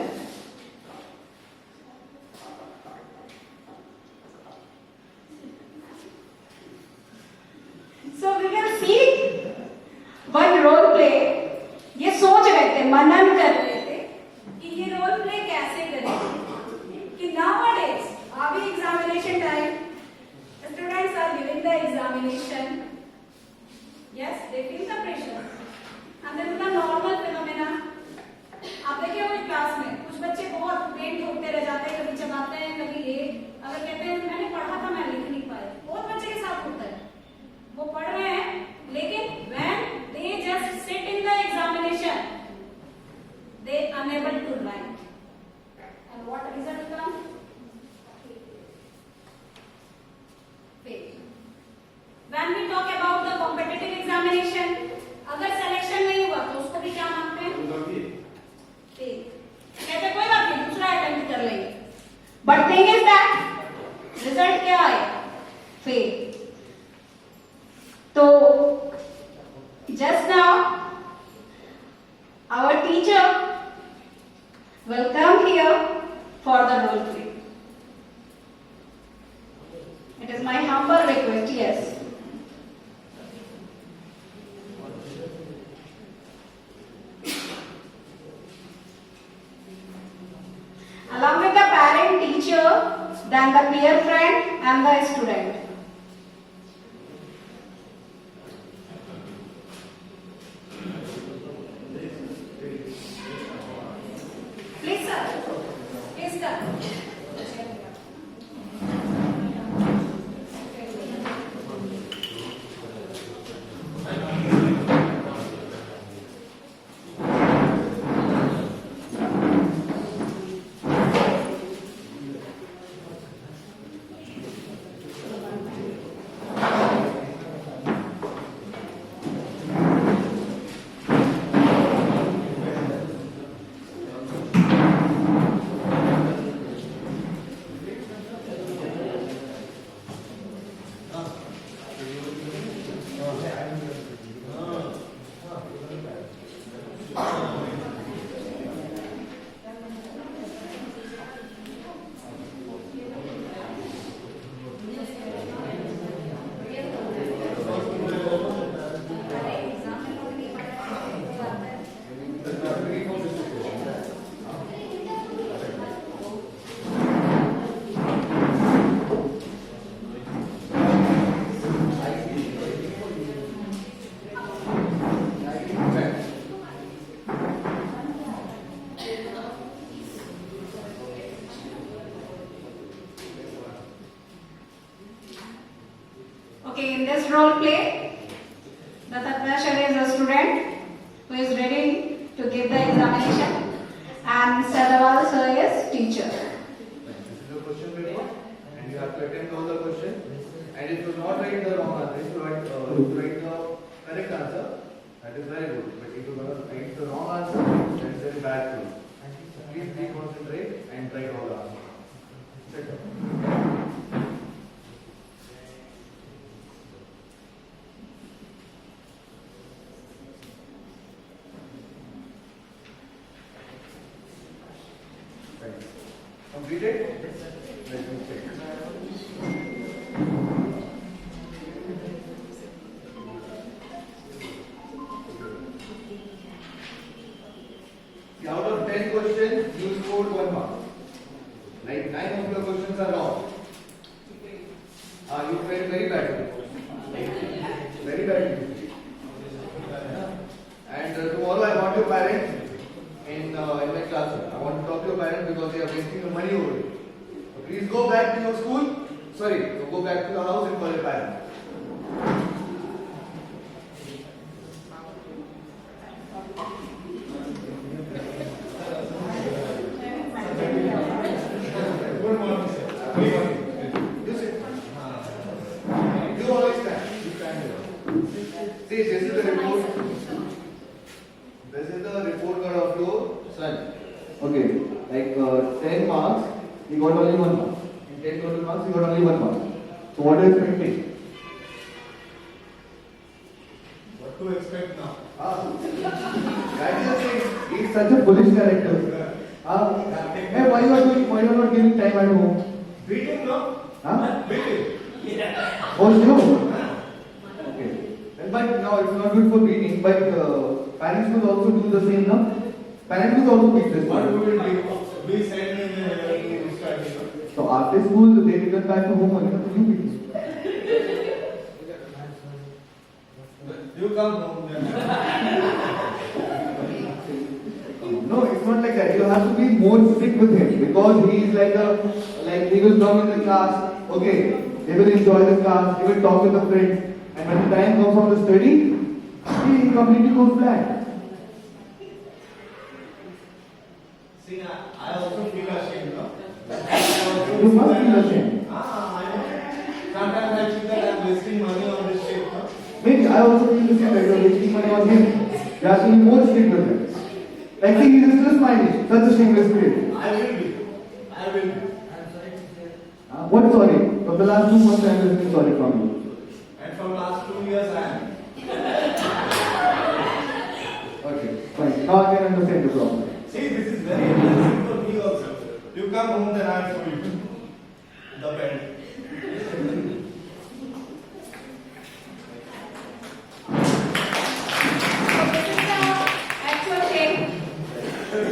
faith. So, just now, our teacher will come here for the role play. It is my humble request, yes. Along with the parent, teacher, then the peer friend and the student. Please, sir. Please come. Okay, in this role play, the Tatnashar is a student who is ready to give the examination, and Sadawal sir is teacher. This is a question paper, and you have to attempt all the questions. And if you not write the wrong answer, if you write the correct answer, that is very good. But if you write the wrong answer, that is very bad too. Please be concentrate and write all the answers. Completed? Let me check. Out of 10 questions, you scored 1 mark. Like 9 of your questions are wrong. You failed very badly. Very badly. And tomorrow I want your parents in my classroom. I want to talk to your parents because they are wasting your money over it. So please go back to your school. Sorry, go back to your house and call your parents. Good morning, sir. Good morning. You sit. You always stand. You stand here. See, this is the report. This is the report card of your son. Okay, like 10 marks, he got only 1 mark. In 10 total marks, he got only 1 mark. So what are you expecting? What to expect now? That is the thing. He is such a foolish character. Hey, why you are not giving time at home? Beating, no? Huh? Beating. Oh, no. Okay. But no, it's not good for beating. But parents will also do the same, no? Parents will also beat this. What we will do? We send him study. So after school, they return back to home again. So you beat him. You come home then. No, it's not like that. You have to be more strict with him because he is like he will come in the class. Okay, he will enjoy the class. He will talk with the friends, and when the time comes for the study, he completely goes flat. See, I also feel ashamed, no? You must feel ashamed. I know. Sometimes I feel that I'm wasting money on this shit, no? Maybe I also feel the same that you are wasting money on him. You have to be more strict with him. Like, see, he is still smiling. Such a shameless kid. I will be. I will be. What sorry? Your the last 2 months I am listening sorry from you. And from last 2 years I am. Okay, fine. Now I can understand the problem. See, this is very interesting for me also. You come home, then I show you the bed. Actual thing.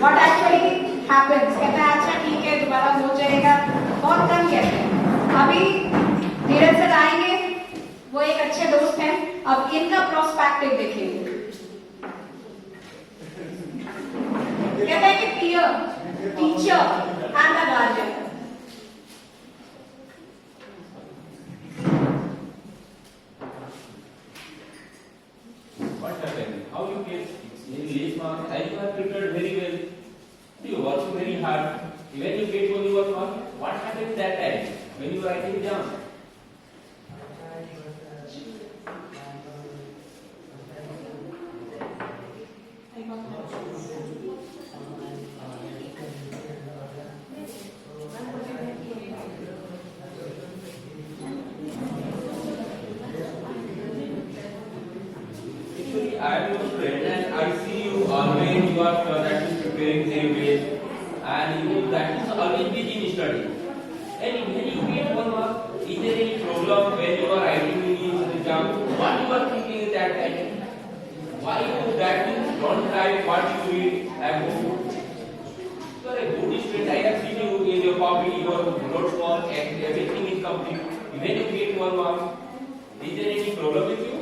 What actually happens? कहते हैं अच्छा ठीक है दोबारा हो जाएगा बहुत कम कहते हैं अभी धीरज सर आएंगे वो एक अच्छे दोस्त हैं अब इनका प्रोस्पेक्टिव देखेंगे कहते हैं कि peer, teacher and the guardian What happened? How you get in late marks? And you have prepared very well. You work very hard. When you get only 1 mark, what happened that time when you were writing down? Actually, I am your friend and I see you always you are preparing very well and you that is always busy in study. And when you get 1 mark, is there any problem when you are writing in the exam? What you are thinking at that time? Why you that means don't write what you read and go. You are a good student. I have seen you in your copy, your notebook and everything is complete. When you get 1 mark, is there any problem with you?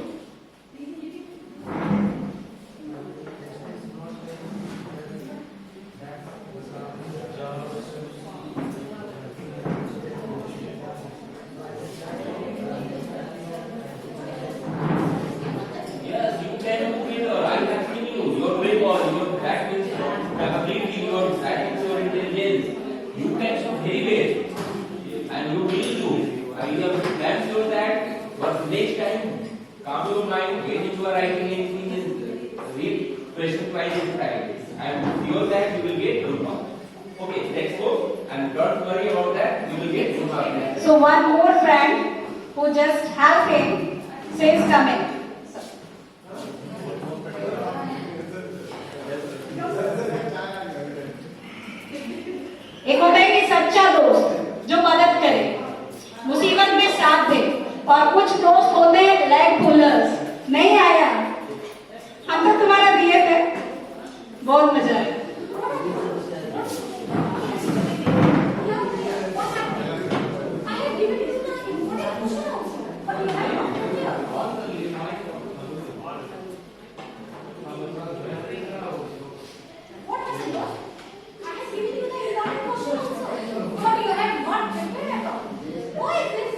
Yes, you can do it. I have seen you. Your bravery, your that means ability, your that means your intelligence. You can do very well, and you will do. I am sure that. But next time, calm your mind. When you are writing anything, read question twice in time. I am sure that you will get good mark. Okay, let's go. And don't worry about that. You will get good mark. so one more friend who just helped him says coming एक होता है कि सच्चा दोस्त जो मदद करे मुसीबत में साथ दे और कुछ दोस्त होते हैं लेग पुलर्स नहीं आया हम तो तुम्हारा दिए थे बहुत मजा आया I have given you the important question also, but you have not done it. What has it done? I have given you the important question also, but you have not prepared at all. Why is this?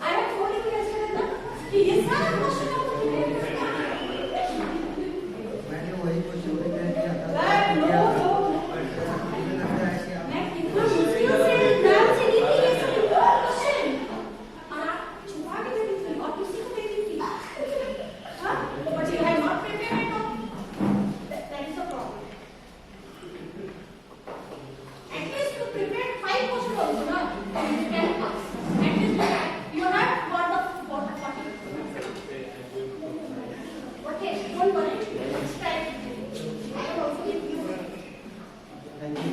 I have told you yesterday that ये सारा question आपको prepare करना है. मैंने वही question prepare किया था But no. मैं कितना मुश्किल से एग्जाम से दी थी ये सब important question. और आप छुपा के दे दी थी और किसी को दे दी थी. हाँ? But you have not prepared at all. That is the problem. At least you prepared 5 questions also, no? And you can pass. At least you have got the 40. Okay, don't worry. Next time, I will also give you. Thank you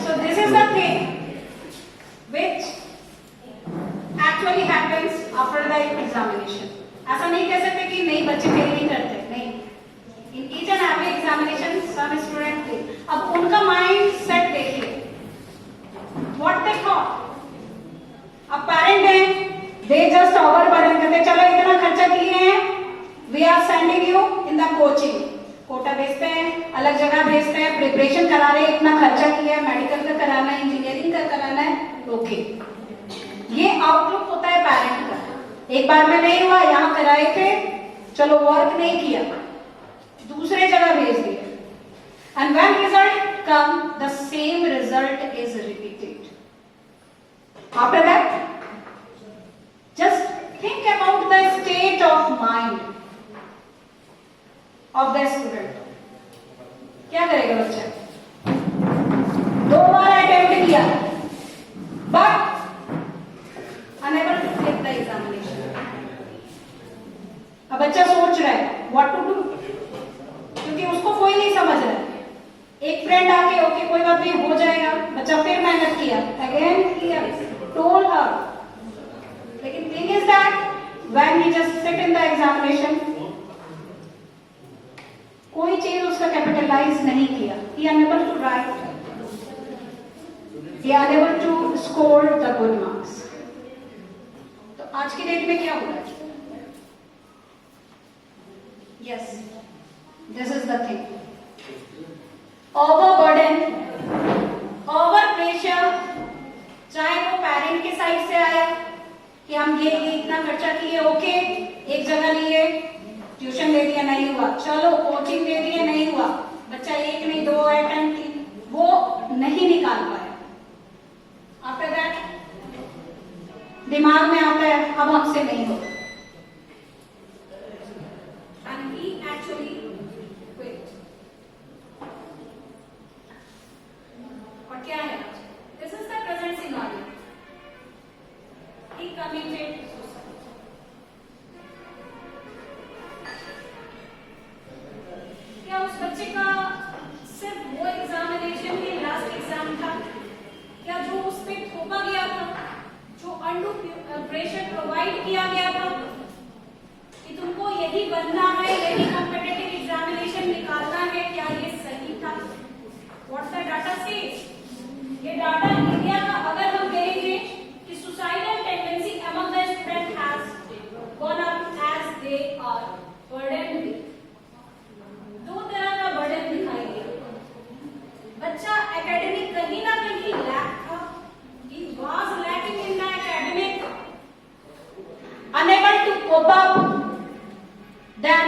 So this is the thing which actually happens after the examination. ऐसा नहीं कह सकते कि नहीं बच्चे fail नहीं करते नहीं. In each and every examination, some student fail. अब उनका माइंड सेट देखिए. What they thought. अब पेरेंट हैं, they just over burden करते चलो इतना खर्चा किए हैं, we are sending you in the coaching. Kota भेजते हैं, अलग जगह भेजते हैं, प्रिपरेशन करा रहे हैं, इतना खर्चा किया है, मेडिकल का कराना है, इंजीनियरिंग का कराना है, ओके. ये आउटलुक होता है पेरेंट का. एक बार में नहीं हुआ, यहाँ कराए थे, चलो वर्क नहीं किया, दूसरे जगह भेज दिए. And when result come, the same result is repeated. After that, just think about the state of mind of the student. क्या करेगा बच्चा? समझ रहा है। एक फ्रेंड आके ओके कोई बात नहीं हो जाएगा, बच्चा फिर मेहनत किया, अगेन किया, टोल्ड हर। लेकिन thing is that when he just sit in the examination, कोई चीज उसका कैपिटलाइज नहीं किया, he enable to write, he enable to score the good marks. तो आज की डेट में क्या हो रहा है? Yes, this is the thing, overburden, over pressure, चाहे वो पेरेंट के साइड से आया कि हम ये इतना खर्चा किए, ओके एक जगह लिए, ट्यूशन दे दिया नहीं हुआ, चलो कोचिंग दे दिया नहीं हुआ, बच्चा एक नहीं दो अटेम्प्ट की, वो नहीं निकाल पाया। आफ्टर दैट दिमाग में आता है अब हमसे नहीं होगा, एंड ही एक्चुअली क्विट। और क्या है, this is the present scenario, he committed suicide. क्या उस बच्चे का सिर्फ वो एग्जामिनेशन ही लास्ट एग्जाम था? क्या जो उस पे थोपा गया था, जो अंडू प्रेशर प्रोवाइड किया गया था कि तुमको यही बनना है, यही कॉम्पिटिटिव एग्जामिनेशन निकालना है, क्या ये सही था? What the data says? ये डाटा इंडिया का अगर हम कहेंगे कि suicidal tendency among the student has gone up as they are burdened with. दो तरह का बर्डन दिखाई दिया। बच्चा एकेडमिक कहीं ना कहीं लैक था, he was lacking in the academic, unable to cope up, then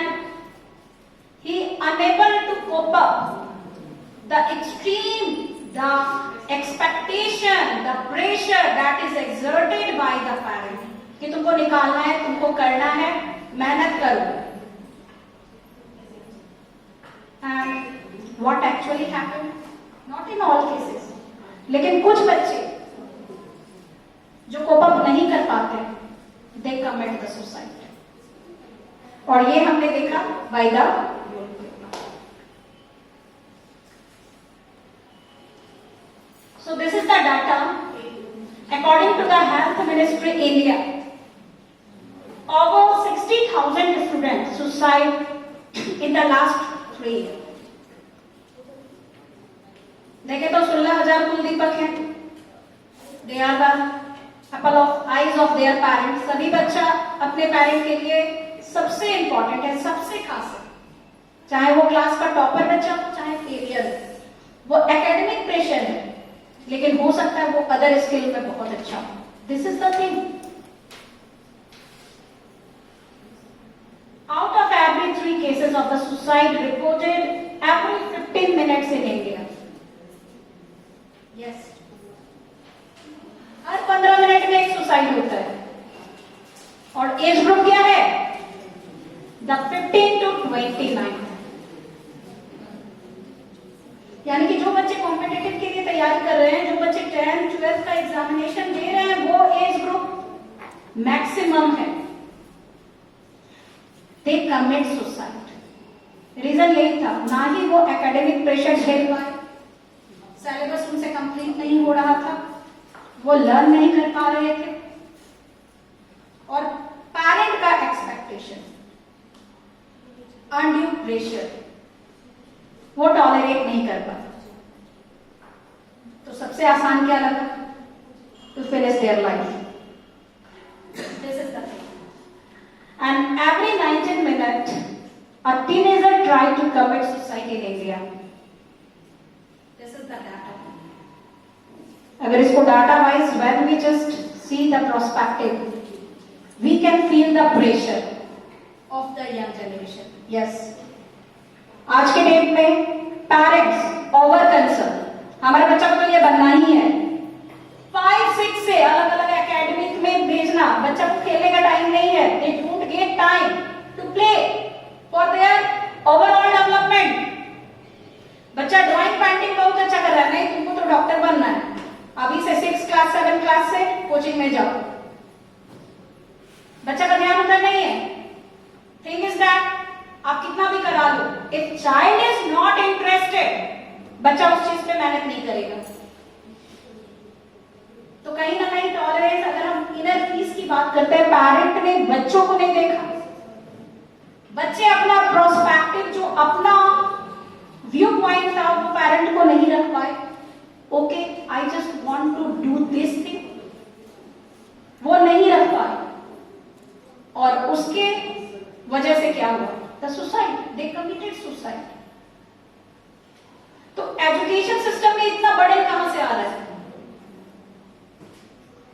he unable to cope up the extreme, the expectation, the pressure that is exerted by the parent कि तुमको निकालना है, तुमको करना है, मेहनत करो। And what actually happened? Not in all cases, लेकिन कुछ बच्चे जो कोप अप नहीं कर पाते, they commit the suicide। और ये हमने देखा by the So this is the data according to the Health Ministry India. Over 60,000 students suicide in the last 3 years. देखे तो 16,000 कुलदीपक हैं। They are the apple of eyes of their parents. सभी बच्चा अपने पेरेंट के लिए सबसे इंपॉर्टेंट है, सबसे खास है। चाहे वो क्लास का टॉपर बच्चा हो, चाहे फेलियर, वो एकेडमिक प्रेशर है, लेकिन हो सकता है वो अदर स्किल में बहुत अच्छा हो। This is the thing. Out of every 3 cases of the suicide reported every 15 minutes in India. Yes. Her 15 minute में एक सुसाइड होता है। और एज ग्रुप क्या है? The 15 to 29। यानी कि जो बच्चे कॉम्पिटिटिव के लिए तैयारी कर रहे हैं, जो बच्चे 10th 12th का एग्जामिनेशन दे रहे हैं, वो एज ग्रुप मैक्सिमम है। दे कमिट सुसाइड। रीजन यही था, ना ही वो एकेडमिक प्रेशर झेल पाए, सिलेबस उनसे कंप्लीट नहीं हो रहा था, वो लर्न नहीं कर पा रहे थे, और पेरेंट का एक्सपेक्टेशन, अनड्यू प्रेशर वो टॉलरेट नहीं कर पाए। तो सबसे आसान क्या लगा? To finish their life. This is the thing. And every 19 minutes a teenager tried to commit suicide in India. This is the data. अगर इसको data wise when we just see the perspective, we can feel the pressure of the young generation. Yes. आज के date में parents over concern, हमारे बच्चा को तो ये बनना ही है। 5-6 से अलग अलग एकेडमिक में भेजना, बच्चा को खेलने का टाइम नहीं है। They don't get time to play for their overall development. बच्चा ड्राइंग पेंटिंग बहुत अच्छा कर रहा है, नहीं तुमको तो डॉक्टर बनना है, अभी से 6 क्लास 7 क्लास से कोचिंग में जाओ। बच्चा का ध्यान उधर नहीं है। थिंग इज दैट आप कितना भी करा लो, if child is not interested बच्चा उस चीज पे मेहनत नहीं करेगा। तो कहीं ना कहीं टॉलरेंस, अगर हम इनर पीस की बात करते हैं, पेरेंट ने बच्चों को नहीं देखा, बच्चे अपना प्रोस्पेक्टिव जो अपना व्यू पॉइंट था वो पेरेंट को नहीं रख पाए। Okay, I just want to do this thing, वो नहीं रख पाए, और उसके वजह से क्या हुआ? The suicide, they committed suicide. तो एजुकेशन सिस्टम में इतना बर्डन कहां से आ रहा है?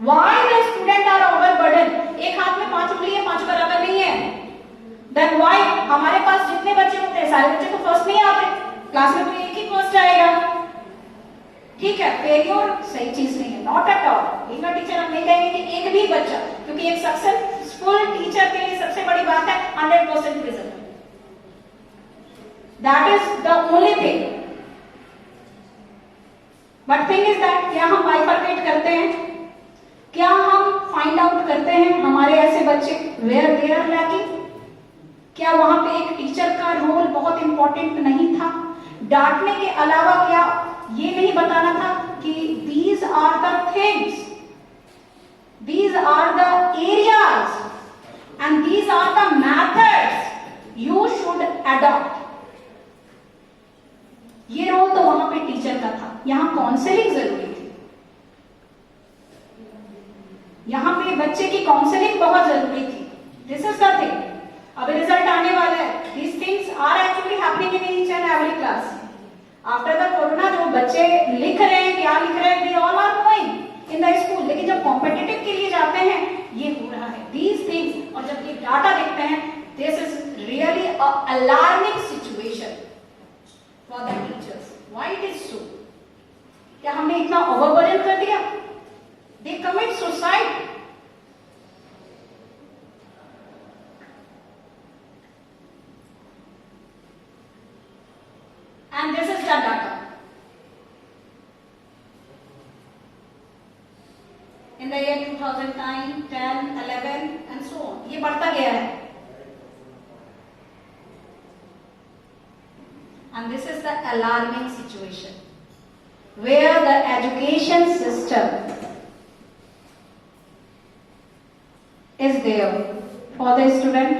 Why the student are overburdened? एक हाथ में 5 उंगली है, 5 बराबर नहीं है। Then why हमारे पास जितने बच्चे होते हैं, सारे बच्चे तो फर्स्ट नहीं आते, क्लास में कोई एक ही फर्स्ट आएगा। ठीक है, फेलियर सही चीज नहीं है, not at all. Being a teacher हम नहीं कहेंगे कि एक भी बच्चा, क्योंकि एक सक्सेसफुल टीचर के लिए सबसे बड़ी बात है 100% result. That is the only thing. But thing is that क्या हम बाइफरकेट करते हैं? क्या हम फाइंड आउट करते हैं हमारे ऐसे बच्चे वेयर दे आर लैकिंग? क्या वहां पे एक टीचर का रोल बहुत इंपॉर्टेंट नहीं था? डांटने के अलावा क्या ये नहीं बताना था कि these are the things, these are the areas and these are the methods you should adopt? ये रोल तो वहां पे टीचर का था। यहां काउंसलिंग जरूरी थी, यहां पे बच्चे की काउंसलिंग बहुत जरूरी थी। This is the thing. अब रिजल्ट आने वाला है, these things are actually happening in each and every class. After the corona जो बच्चे लिख रहे हैं, क्या लिख रहे हैं, they all are going in the school, लेकिन जब कॉम्पिटिटिव के लिए जाते हैं ये हो रहा है, दीज थिंग्स। और जब ये डाटा देखते हैं, this is really a alarming situation for the teachers. Why it is सो? क्या हमने इतना ओवरबर्डन कर दिया? They commit suicide. And this is the data. In the year 2009, 10, 11 and so on. ये बढ़ता गया है. And this is the alarming situation where the education system is there for the student.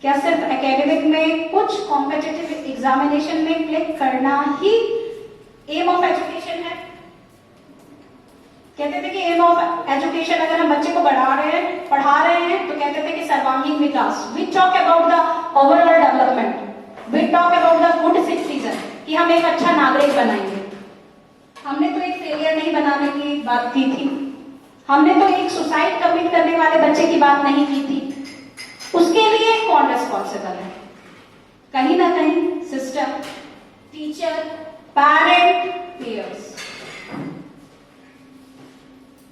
क्या सिर्फ एकेडमिक में कुछ कॉम्पिटिटिव एग्जामिनेशन में click करना ही एम ऑफ एजुकेशन है? कहते थे कि एम ऑफ एजुकेशन, अगर हम बच्चे को बढ़ा रहे हैं, पढ़ा रहे हैं, तो कहते थे कि सर्वांगीण विकास। We talk about the overall development, we talk about the good citizen, कि हम एक अच्छा नागरिक बनाएंगे। हमने तो एक फेलियर नहीं बनाने की बात की थी, हमने तो एक सुसाइड कमिट करने वाले बच्चे की बात नहीं की थी। उसके लिए कौन रिस्पॉन्सिबल है? कहीं ना कहीं सिस्टम, टीचर, पेरेंट, पेयर्स,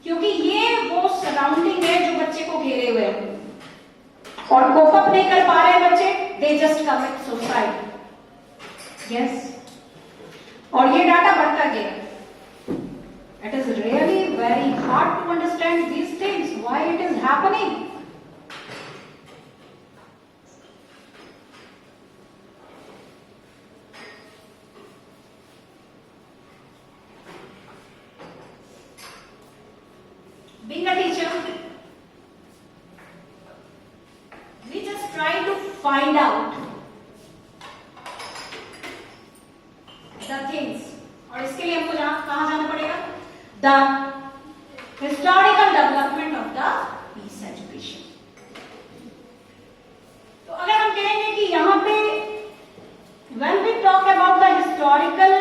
क्योंकि ये वो सराउंडिंग है जो बच्चे को घेरे हुए हैं और कोप अप नहीं कर पा रहे बच्चे, they just commit suicide. Yes, और ये डाटा बढ़ता गया। It is really very hard to understand these things, why it is happening. Being a teacher, we just try to find out the things, और इसके लिए हमको कहाँ जाना पड़ेगा? The historical development of the peace education. तो अगर हम कहेंगे कि यहाँ पे when we talk about the historical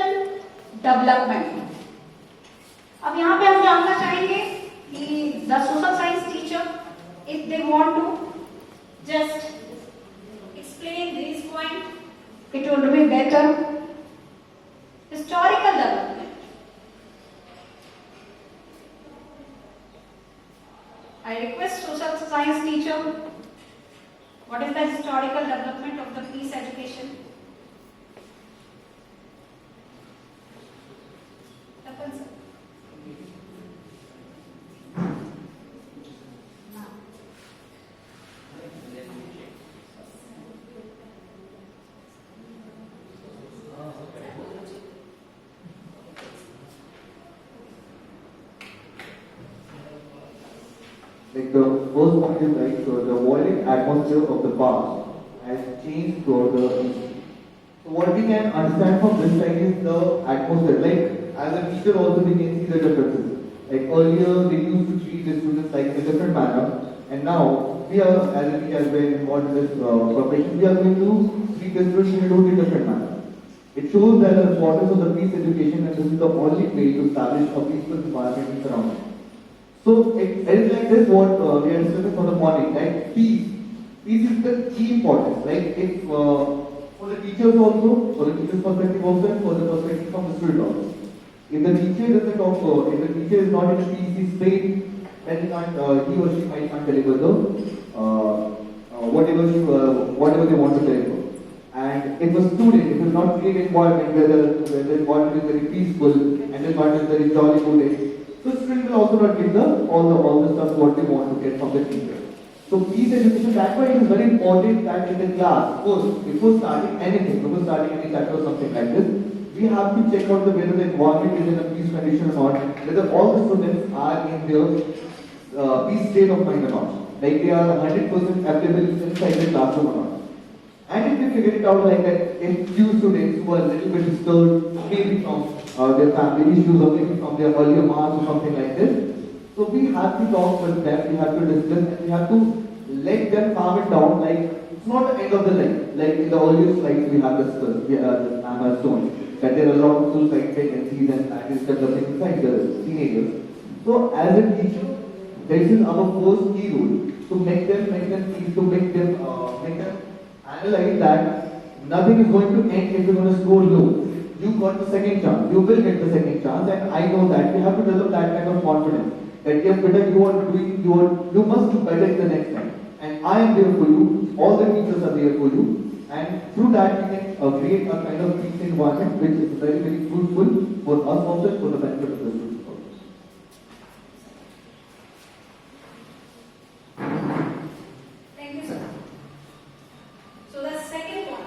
development, अब यहाँ पे हम जानना चाहेंगे कि the social science teacher, if they want to just explain this point, it would be better. Historical development. I request social science teacher, what is the historical development of the peace education? Tapan sir. like the first point is like the violent atmosphere of the past has changed throughout the history. So what we can understand from this slide is the atmosphere. Like as a teacher also we can see the differences. Like earlier they used to treat the students like in a different manner, and now we are as a teacher very involved in this profession. We are going to treat the students in a totally different manner. It shows that the importance of the peace education, and this is the only way to establish a peaceful environment in surroundings. So it is like this what we are discussing for the morning, like peace. Peace is the key importance. Like if for the teachers also, for the teacher's perspective also, and for the perspective from the student also. If the teacher doesn't talk, if the teacher is not in a peace state, then he or she might not deliver the whatever they want to deliver. And if a student, if it's not create an environment where the environment is very peaceful and the environment is very jolly good, so students will also not get all the stuff what they want to get from the teacher. So peace education, that's why it is very important that in the class, first, before starting anything, before starting any chapter or something like this, we have to check out whether the environment is in a peace condition or not, whether all the students are in their peace state of mind or not. Like they are 100% available inside the classroom or not. And if we figure it out like that, if few students who are a little bit disturbed, maybe from their family issues or maybe from their earlier marks or something like this, so we have to talk with them, we have to discuss, and we have to let them calm it down. Like it's not the end of the line. Like in the earlier slides we have discussed, I have shown that there are a lot of suicide tendencies and that is developing inside the teenagers. So as a teacher, this is our first key role to make them peace, to make them analyze that nothing is going to end if you're going to score low. You got the second chance. You will get the second chance, and I know that we have to develop that kind of confidence. That yes, better you must do better in the next time. And I am there for you. All the teachers are there for you, and through that we can create a kind of peace environment which is very very fruitful for us also, for the benefit of the students also. Thank you, sir. So the second one.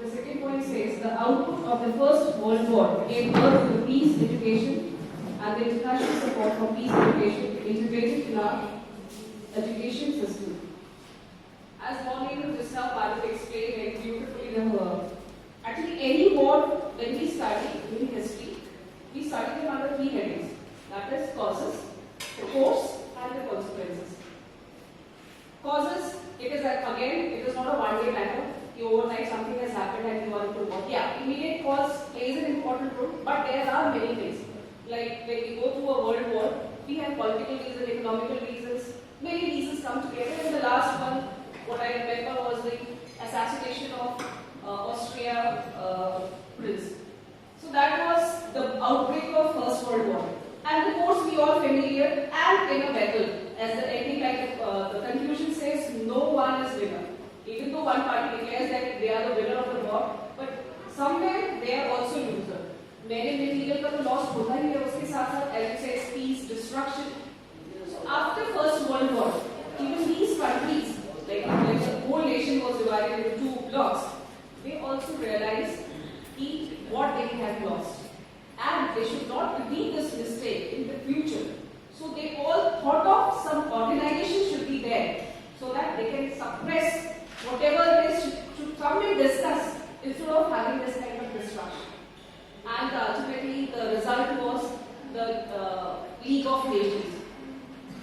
The second point says the output of the First World War gave birth to peace education, and the international support for peace education integrated in our education system. As Maureen just now Bharat explained very beautifully, actually any war when we study in history, we study them under three headings. That is causes, the course, and the consequences. Causes, it is not a one-day matter. Overnight something has happened and you are into war. Yeah, immediate cause plays an important role, but there are many things. Like when we go through a world war, we have political reasons, economical reasons, many reasons come together. And the last one, what I remember was the assassination of Austria prince. So that was the outbreak of First World War. And of course we all familiar and in a battle. As the ending, like the conclusion says, no one is winner. Even though one party declares that they are the winner of the war, but somewhere they are also loser. Many material का तो loss होता ही है उसके साथ, as you say, peace, destruction. So after First World War, even these countries, like the whole nation was divided into two blocks, they also realized what they have lost, and they should not repeat this mistake in the future. So they all thought of some organization should be there so that they can suppress whatever it is should come and discuss instead of having this kind of destruction. And ultimately the result was the League of Nations.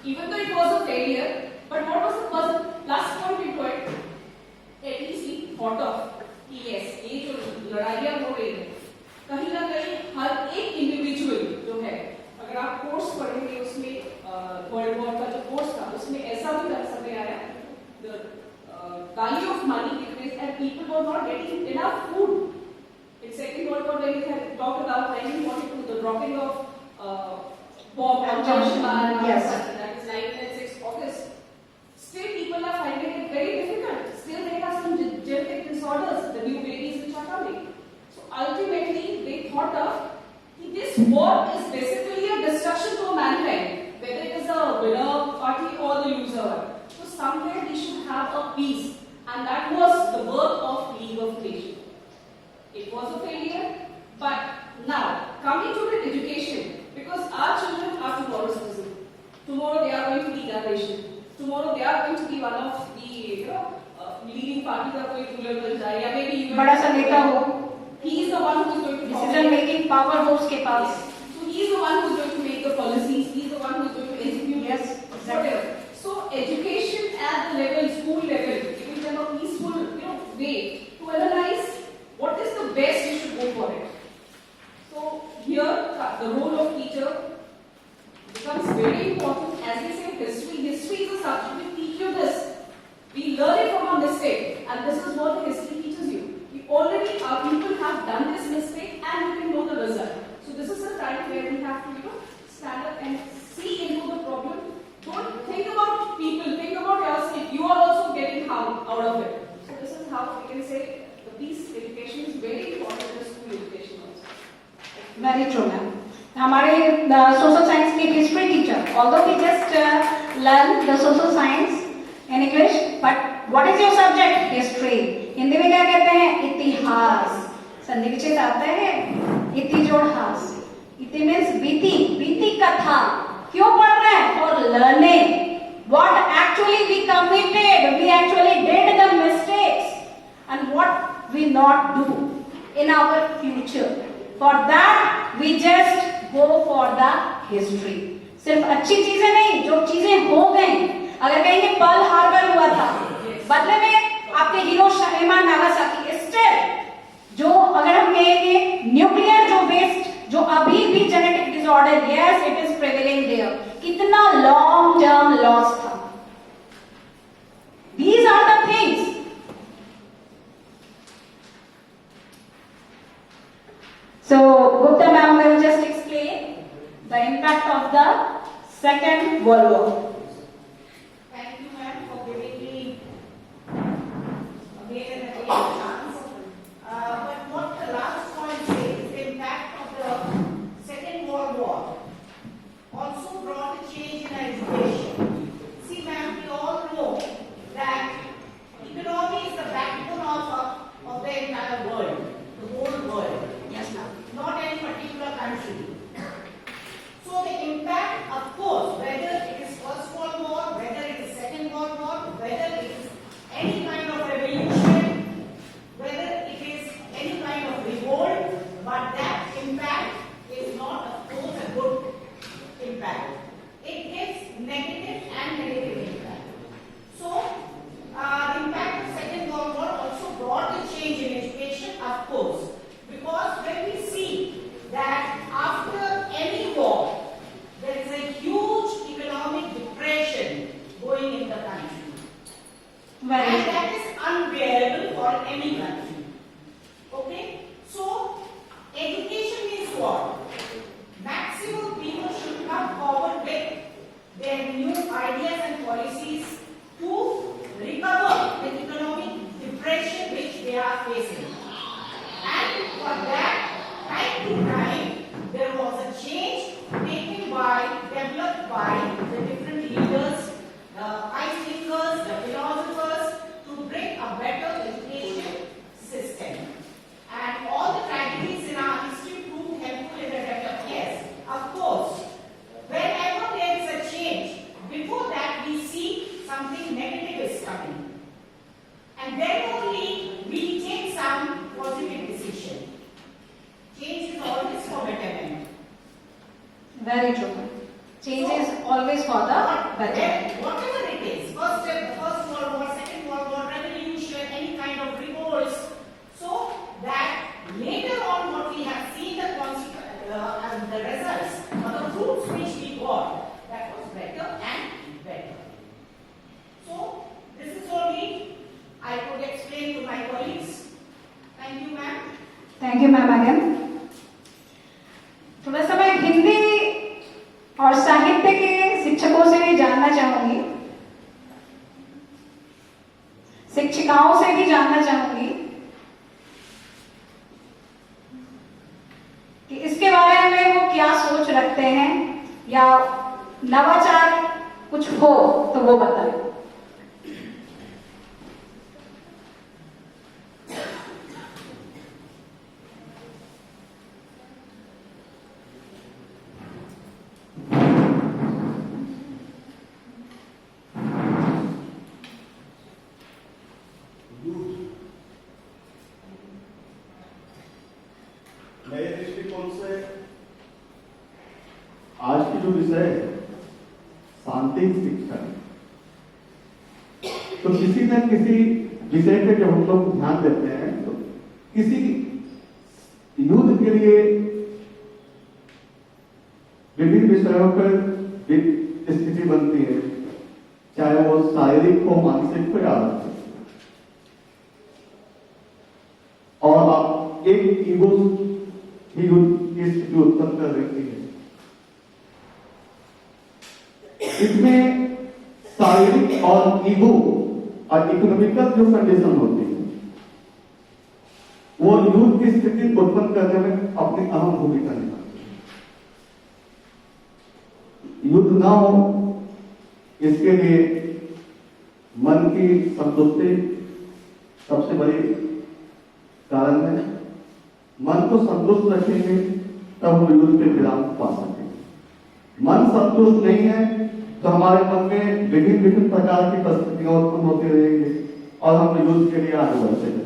Even though it was a failure, but what was the first plus point into it? At least we thought of कि yes, ये जो लड़ाइयाँ हो रही है, कहीं ना कहीं हर एक इंडिविजुअल जो है, अगर आप कोर्स पढ़ेंगे उसमें वर्ल्ड वॉर का जो कोर्स था, उसमें ऐसा भी समय आया, the value of money decreased and people were not getting enough food. In Second World War, when we had talked about 1942, the dropping of bomb on Hiroshima, yes, that is 1906 August. Still, people are finding it very difficult. Still, they have some genetic disorders, the new babies which are coming. So ultimately, they thought of this war is basically a destruction to mankind, whether it is a winner party or the loser one. So somewhere path of peace, and that was the birth of League of Nations. It was a failure, but now coming to the education, because our children are tomorrow's citizens. Tomorrow they are going to lead our nation. Tomorrow they are going to be one of the leading parties का कोई ruler बन जाए या maybe even बड़ा सा नेता हो, he is the one who is going to decision making power हो उसके पास. So he is the one who is going to make the policies. He is the one who is going to execute. Yes, Whatever. So education at the level, school level, giving them a peaceful, way to analyze what is the best you should go for it. So here the role of teacher becomes very important. As we say, history. History is a subject we teach you this. We learn it from our mistake, and this is what history teaches you. We already, our people have done this mistake, and we can know the result. So this is a time where we have to, stand up and see into the problem. Don't think about people, think about yourself. You are also getting harm out of it. So this is how we can say the peace education is very important in the school education also. Very true, ma'am. हमारे social science के history teacher, although we just learn the social science in English, but what is your subject? History. Hindi में क्या कहते हैं? इतिहास. संधि विच्छेद आता है. इति जोड़ हास. इति means बीती, बीती कथा. क्यों पढ़ रहे हैं? For learning. What actually we committed, we actually did the mistakes, and what we not do in our future. For that we just go for the history. सिर्फ अच्छी चीजें नहीं, जो चीजें हो गई. अगर कहेंगे पर्ल हार्बर हुआ था, बदले में आपके हिरोशिमा नागासाकी, स्टिल जो अगर हम कहेंगे न्यूक्लियर जो वेस्ट जो अभी भी genetic disorder, yes it is prevailing there, कितना लॉन्ग टर्म लॉस था. These are the things. So Gupta ma'am will just explain the impact of the Second World War. Thank you, ma'am, for giving me again and again a chance. But what the last point says, the impact of the Second World War also brought a change in education. See, ma'am, we all know that economy is the backbone of the entire world, the whole world. Yes, ma'am. Not any particular country. So the impact, of course, whether it is First World War, whether it is Second World War, whether it is any kind of revolution, whether it is any kind of revolt, but that impact is not, of course, a good impact. It gives negative and negative impact. So the impact of Second World War also brought a change in education, of course. Because when we see that after any war, there is a huge economic depression going in the country. Very And true. that is unbearable for any country. Okay? So, education means what? Maximum people should come forward with their new ideas and policies to recover the economic depression which they are facing. And for that, time to time, there was a change developed by the different leaders, the ice thinkers, the philosophers, to bring a better education system. And all the tragedies in our history proved helpful in the development. Yes, of course. Whenever there is a change, before that we see something negative is coming. And then only we take some positive decision. Change is always for betterment. Very true. Change is always for the better. Whatever it is, First World War, Second World War, revolution, any kind of revolts, so that later on what we have seen the results or the fruits which we got, that was better and better. So this is only I could explain to my colleagues. Thank you, ma'am. Thank you ma'am again. थोड़ा सा मैं हिंदी और साहित्य के शिक्षकों से भी जानना चाहूंगी, शिक्षिकाओं से भी जानना चाहूंगी कि इसके बारे में वो क्या सोच रखते हैं या नवाचार कुछ हो तो वो बताएं. नए दृष्टिकोण से आज की जो विषय है शांति शिक्षण, तो किसी न किसी विषय पे जब हम लोग ध्यान देते हैं तो किसी युद्ध के लिए विभिन्न विषयों पर स्थिति बनती है, चाहे वो शारीरिक हो, मानसिक हो या आर्थिक। और आप एक ईगो ही युद्ध की स्थिति उत्पन्न कर देती है। इसमें शारीरिक और ईगो और इकोनॉमिकल जो कंडीशन होती है वो युद्ध की स्थिति उत्पन्न करने में अपनी अहम भूमिका निभाती है। युद्ध ना हो इसके लिए मन की संतुष्टि सबसे बड़ी कारण है। मन को संतुष्ट रखेंगे तब हम युद्ध के विराम पा सकेंगे। मन संतुष्ट नहीं है तो हमारे मन में विभिन्न प्रकार की परिस्थितियां उत्पन्न होती रहेंगी और हम युद्ध के लिए आगे बढ़ते रहेंगे।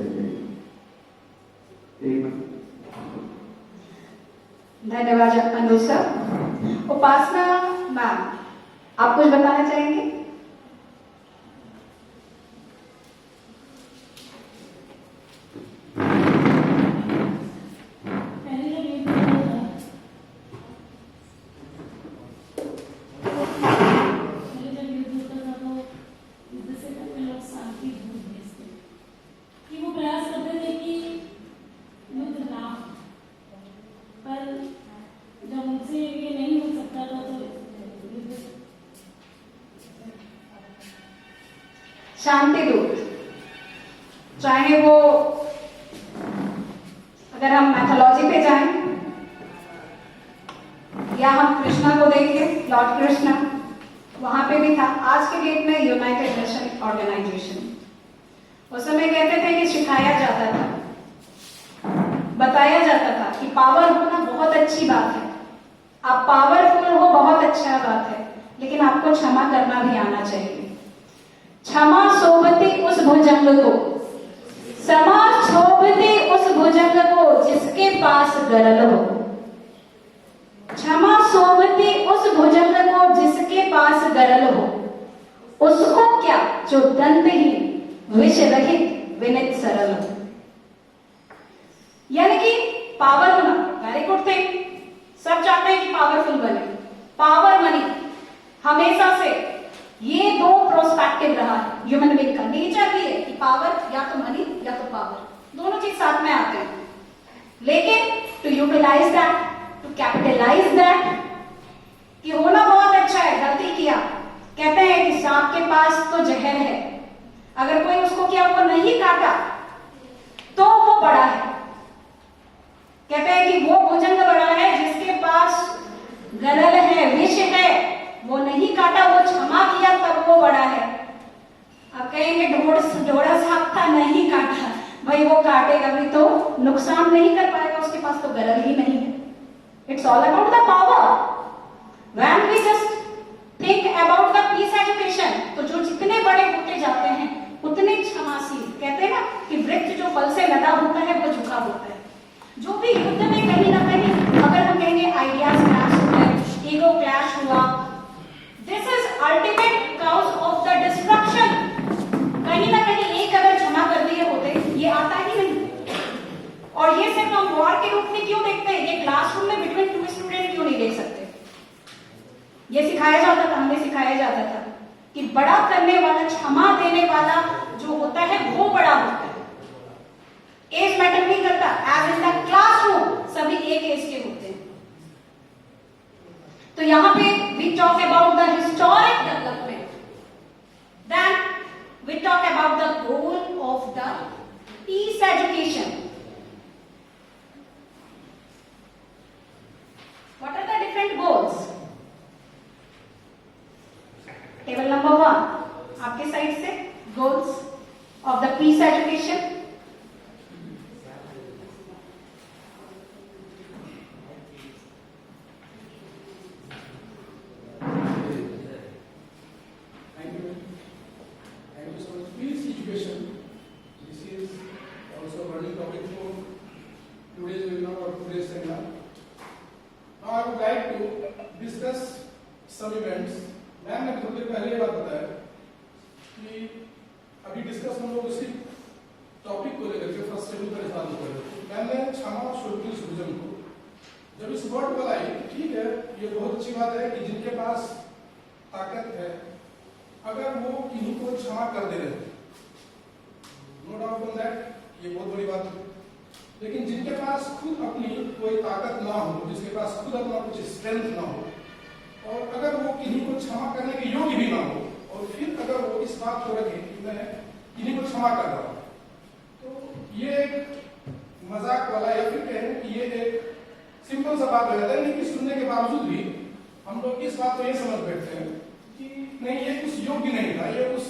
धन्यवाद अनुज सर। उपासना मैम, आप कुछ बताना चाहेंगे? शांति दूत, चाहे वो अगर हम मैथोलॉजी पे जाएं या हम कृष्णा को देखें, लॉर्ड कृष्णा, वहां पे भी था। आज के डेट में यूनाइटेड नेशन ऑर्गेनाइजेशन, उस समय कहते थे कि सिखाया जाता था, बताया जाता था कि पावर होना बहुत अच्छी बात है, आप पावरफुल हो बहुत अच्छा बात है, लेकिन आपको क्षमा करना भी आना चाहिए। क्षमा शोभती उस भुजंग को, क्षमा शोभती उस भुजंग को जिसके पास गरल हो। क्षमा शोभती उस भुजंग को जिसके पास गरल हो, उसको क्या जो दंतहीन विष रहित विनित सरल हो। यानी कि पावर होना वेरी गुड थिंग, सब चाहते हैं कि पावरफुल बने। पावर मनी हमेशा से ये दो प्रोस्पेक्टिव रहा है ह्यूमन बीइंग का। नेचर भी है कि पावर या तो मनी या तो पावर, दोनों चीज साथ में आते हैं। लेकिन to utilise that, to capitalise that, कि होना बहुत अच्छा है, गलती किया। कहते हैं कि सांप के पास तो जहर है, अगर कोई उसको क्या वो नहीं काटा तो वो बड़ा है। कहते हैं कि वो भुजंग बड़ा है जिसके पास गरल है, विष है, वो नहीं काटा, वो क्षमा किया, तब वो बड़ा है। अब कहेंगे ढोड़ा सांप था, नहीं काटा, भाई वो काटेगा भी तो नुकसान नहीं कर पाएगा, उसके पास तो गरल ही नहीं है। It's all about the power. When we just think about the peace education, तो जो जितने बड़े होते जाते हैं उतने क्षमाशील। कहते हैं ना कि वृक्ष जो फल से लदा होता है वो झुका होता है। जो भी युद्ध में कहीं ना कहीं अगर हम कहेंगे आइडियाज क्लैश हुए, ईगो क्लैश हुआ, this is ultimate cause of the destruction. कहीं ना कहीं एक अगर क्षमा कर दिए होते, ये आता ही नहीं। और ये सिर्फ हम वॉर के रूप में क्यों देखते हैं, ये क्लासरूम में बिटवीन टू स्टूडेंट क्यों नहीं देख सकते? ये सिखाया जाता था, हमें सिखाया जाता था कि बड़ा करने वाला, क्षमा देने वाला जो होता है वो बड़ा होता है। एज मैटर नहीं करता, एज इन द क्लासरूम सभी एक एज के होते हैं। तो यहां पे we talk about the historic development, then we talk about the goal of the peace education. What are the different goals? Table number 1 आपके साइड से, goals of the peace education. Peace education. This is also a running topic for today's webinar. for today's seminar. Now I would like to discuss some events. Ma'am ने थोड़ी देर पहले ये बात बताया कि अभी डिस्कस हम लोग उसी टॉपिक को लेकर के फर्स्ट शेड्यूल पर इस्तेमाल कर रहे थे। मैम ने क्षमा शुल्क सृजन को जब इस वर्ड को लाई, ठीक है, ये बहुत अच्छी बात है कि जिनके पास ताकत है अगर वो किन्हीं को क्षमा कर दे रहे हैं, नो डाउट ऑन दैट, ये बहुत बड़ी बात है। लेकिन जिनके पास खुद अपनी कोई ताकत ना हो, जिसके पास खुद अपना कुछ स्ट्रेंथ ना हो, और अगर वो किन्हीं को क्षमा करने के योग्य भी ना हो, और फिर अगर वो इस बात को रखे कि मैं किन्हीं को क्षमा कर रहा हूं, तो ये एक मजाक वाला या फिर कहें कि ये एक सिंपल सा बात हो जाता है। लेकिन सुनने के बावजूद भी हम लोग इस बात को ये समझ बैठते हैं कि नहीं, ये कुछ योग्य नहीं था, ये कुछ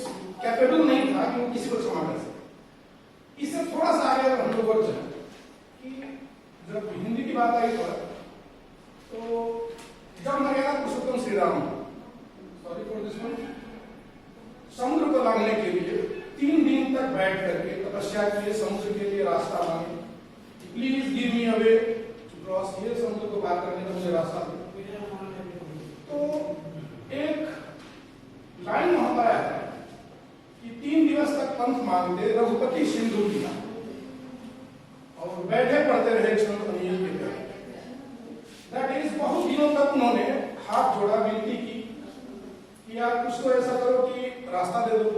कैपेबल नहीं था कि वो किसी को क्षमा कर सके। इससे थोड़ा सा आगे अगर हम लोग बढ़ जाए कि जब हिंदी की बात आई तो जब Maryada Purushottam Shri Ram, sorry for this one, समुद्र को लांघने के लिए 3 दिन तक बैठ करके तपस्या किए, समुद्र के लिए रास्ता मांगे, please give me a way to cross, ये समुद्र को पार करने का मुझे रास्ता दे। तो एक लाइन वहां पर आया था कि 3 दिवस तक पंथ मांगते रघुपति सिंधु किया और बैठे पढ़ते रहे क्षण अनिल के घर। दैट इज बहुत दिनों तक उन्होंने हाथ जोड़ा, विनती की कि यार कुछ तो ऐसा करो कि रास्ता दे दो,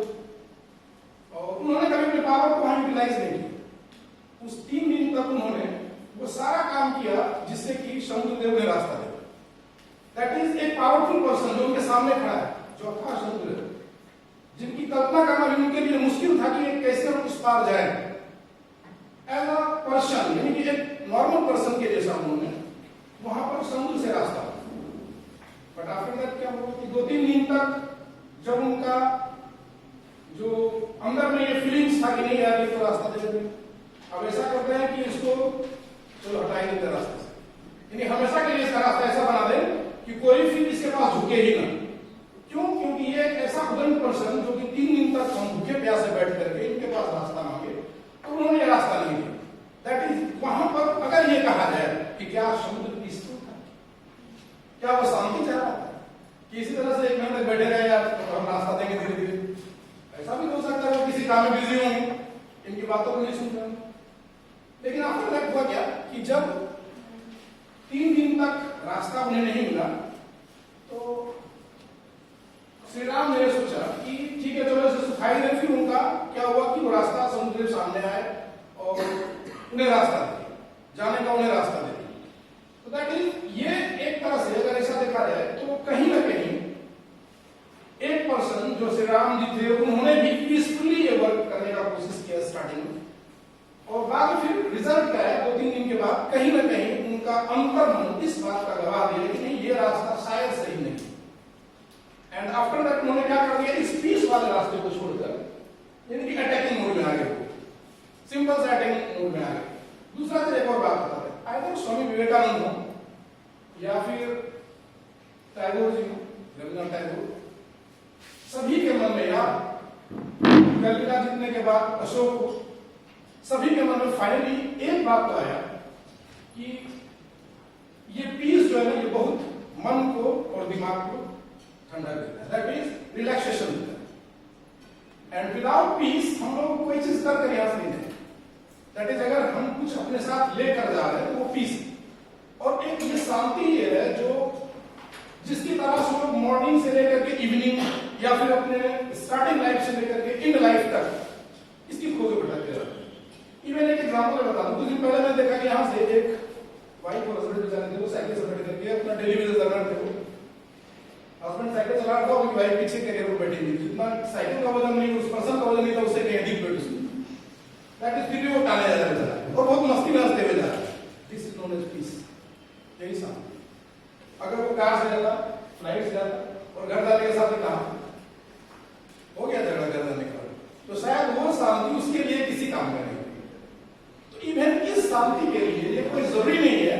और उन्होंने कभी अपने पावर को वहां यूटिलाइज नहीं किया। उस 3 दिन तक उन्होंने वो सारा काम किया जिससे कि समुद्र देव ने रास्ता दिया। दैट इज एक पावरफुल पर्सन जो उनके सामने खड़ा है, जो था समुद्र, जिनकी कल्पना करना भी उनके लिए मुश्किल था कि कैसे हम उस पार जाए। एज अ पर्सन, यानी कि एक नॉर्मल पर्सन के जैसा उन्होंने वहां पर समुद्र से रास्ता। बट आफ्टर दैट क्या हुआ कि 2-3 दिन तक जब उनका जो अंदर में ये फीलिंग्स था कि नहीं यार ये तो रास्ता दे देंगे, अब ऐसा करते हैं कि इसको चलो हटा ही देते रास्ते से, यानी हमेशा के लिए इसका रास्ता ऐसा बना दें कि कोई फिर इसके पास झुके ही ना। क्यों? क्योंकि ये एक ऐसा उदंड पर्सन जो कि 3 दिन तक हम भूखे प्यासे बैठ करके इनके पास रास्ता मांगे, तो उन्होंने ये रास्ता नहीं दिया। दैट इज वहां पर अगर ये कहा जाए कि क्या समुद्र पीसफुल था, क्या वो शांति चाह रहा था कि इसी तरह से 1 महीने तक बैठे रहे यार तो हम रास्ता देंगे धीरे धीरे, ऐसा भी हो सकता है वो किसी काम में बिजी होंगे, इनकी बातों को नहीं सुन रहे। लेकिन आफ्टर दैट हुआ क्या कि जब 3 दिन तक रास्ता उन्हें नहीं मिला तो श्री राम ने सोचा कि ठीक है चलो इसे सुखाई दे। फिर उनका क्या हुआ कि वो रास्ता समुद्र के सामने आए और उन्हें रास्ता दिया, जाने का उन्हें रास्ता दे दिया। तो दैट इज ये एक तरह से अगर ऐसा देखा जाए तो कहीं ना कहीं एक पर्सन जो श्री राम जी थे उन्होंने भी पीसफुली ये वर्क करने का कोशिश किया स्टार्टिंग में, और बाद में फिर रिजल्ट क्या है 2-3 दिन के बाद कहीं ना कहीं उनका अंतर्मन इस बात का गवाह दिया कि नहीं ये रास्ता शायद सही नहीं। एंड आफ्टर दैट उन्होंने क्या कर दिया, इस पीस वाले रास्ते को छोड़कर यानी कि अटैकिंग मोड में आ गए, सिंपल से अटैकिंग मोड में आ गए। दूसरा से एक और बात बताते हैं, आई थिंक स्वामी विवेकानंद हो या फिर टैगोर जी, रविन्द्रनाथ टैगोर, सभी के मन में या कलिंगा जीतने के बाद अशोक को, सभी के मन में फाइनली एक बात तो आया कि ये पीस जो है ना ये बहुत मन को और दिमाग को ठंडा देता है, दैट इज रिलैक्सेशन देता है। एंड विदाउट पीस हम लोग कोई चीज करके यहाँ से नहीं देते। दैट इज अगर हम कुछ अपने साथ लेकर जा रहे हैं तो वो पीस, और एक ये शांति ये है जो जिसकी तरह से लोग मॉर्निंग से लेकर के इवनिंग या फिर अपने स्टार्टिंग लाइफ से लेकर के एंड लाइफ तक इसकी खोज भटकते रहते हैं। इवन एक एग्जांपल बता दूं, कुछ दिन पहले मैंने देखा कि यहाँ से एक वाइफ और हस्बैंड बेचारे थे, वो साइकिल से बैठ करके अपना डेली बेसिस कर रहे थे। हस्बैंड साइकिल चला रहा था, उनकी वाइफ पीछे कैरियर पर बैठी हुई, जितना साइकिल का वजन नहीं, उस पर्सन का वजन नहीं था, उससे कहीं अधिक बैठ उसकी। दैट इज फिर भी वो टाले जा रहा है और बहुत मस्ती में हंसते हुए जा रहा है। This is known as peace, यही शांति। अगर वो कार से जाता, फ्लाइट से जाता और घर जाने के साथ ही कहा हो गया झगड़ा घर जाने का, तो शायद वो शांति उसके लिए किसी काम का नहीं। तो इवन इस शांति के लिए ये कोई जरूरी नहीं है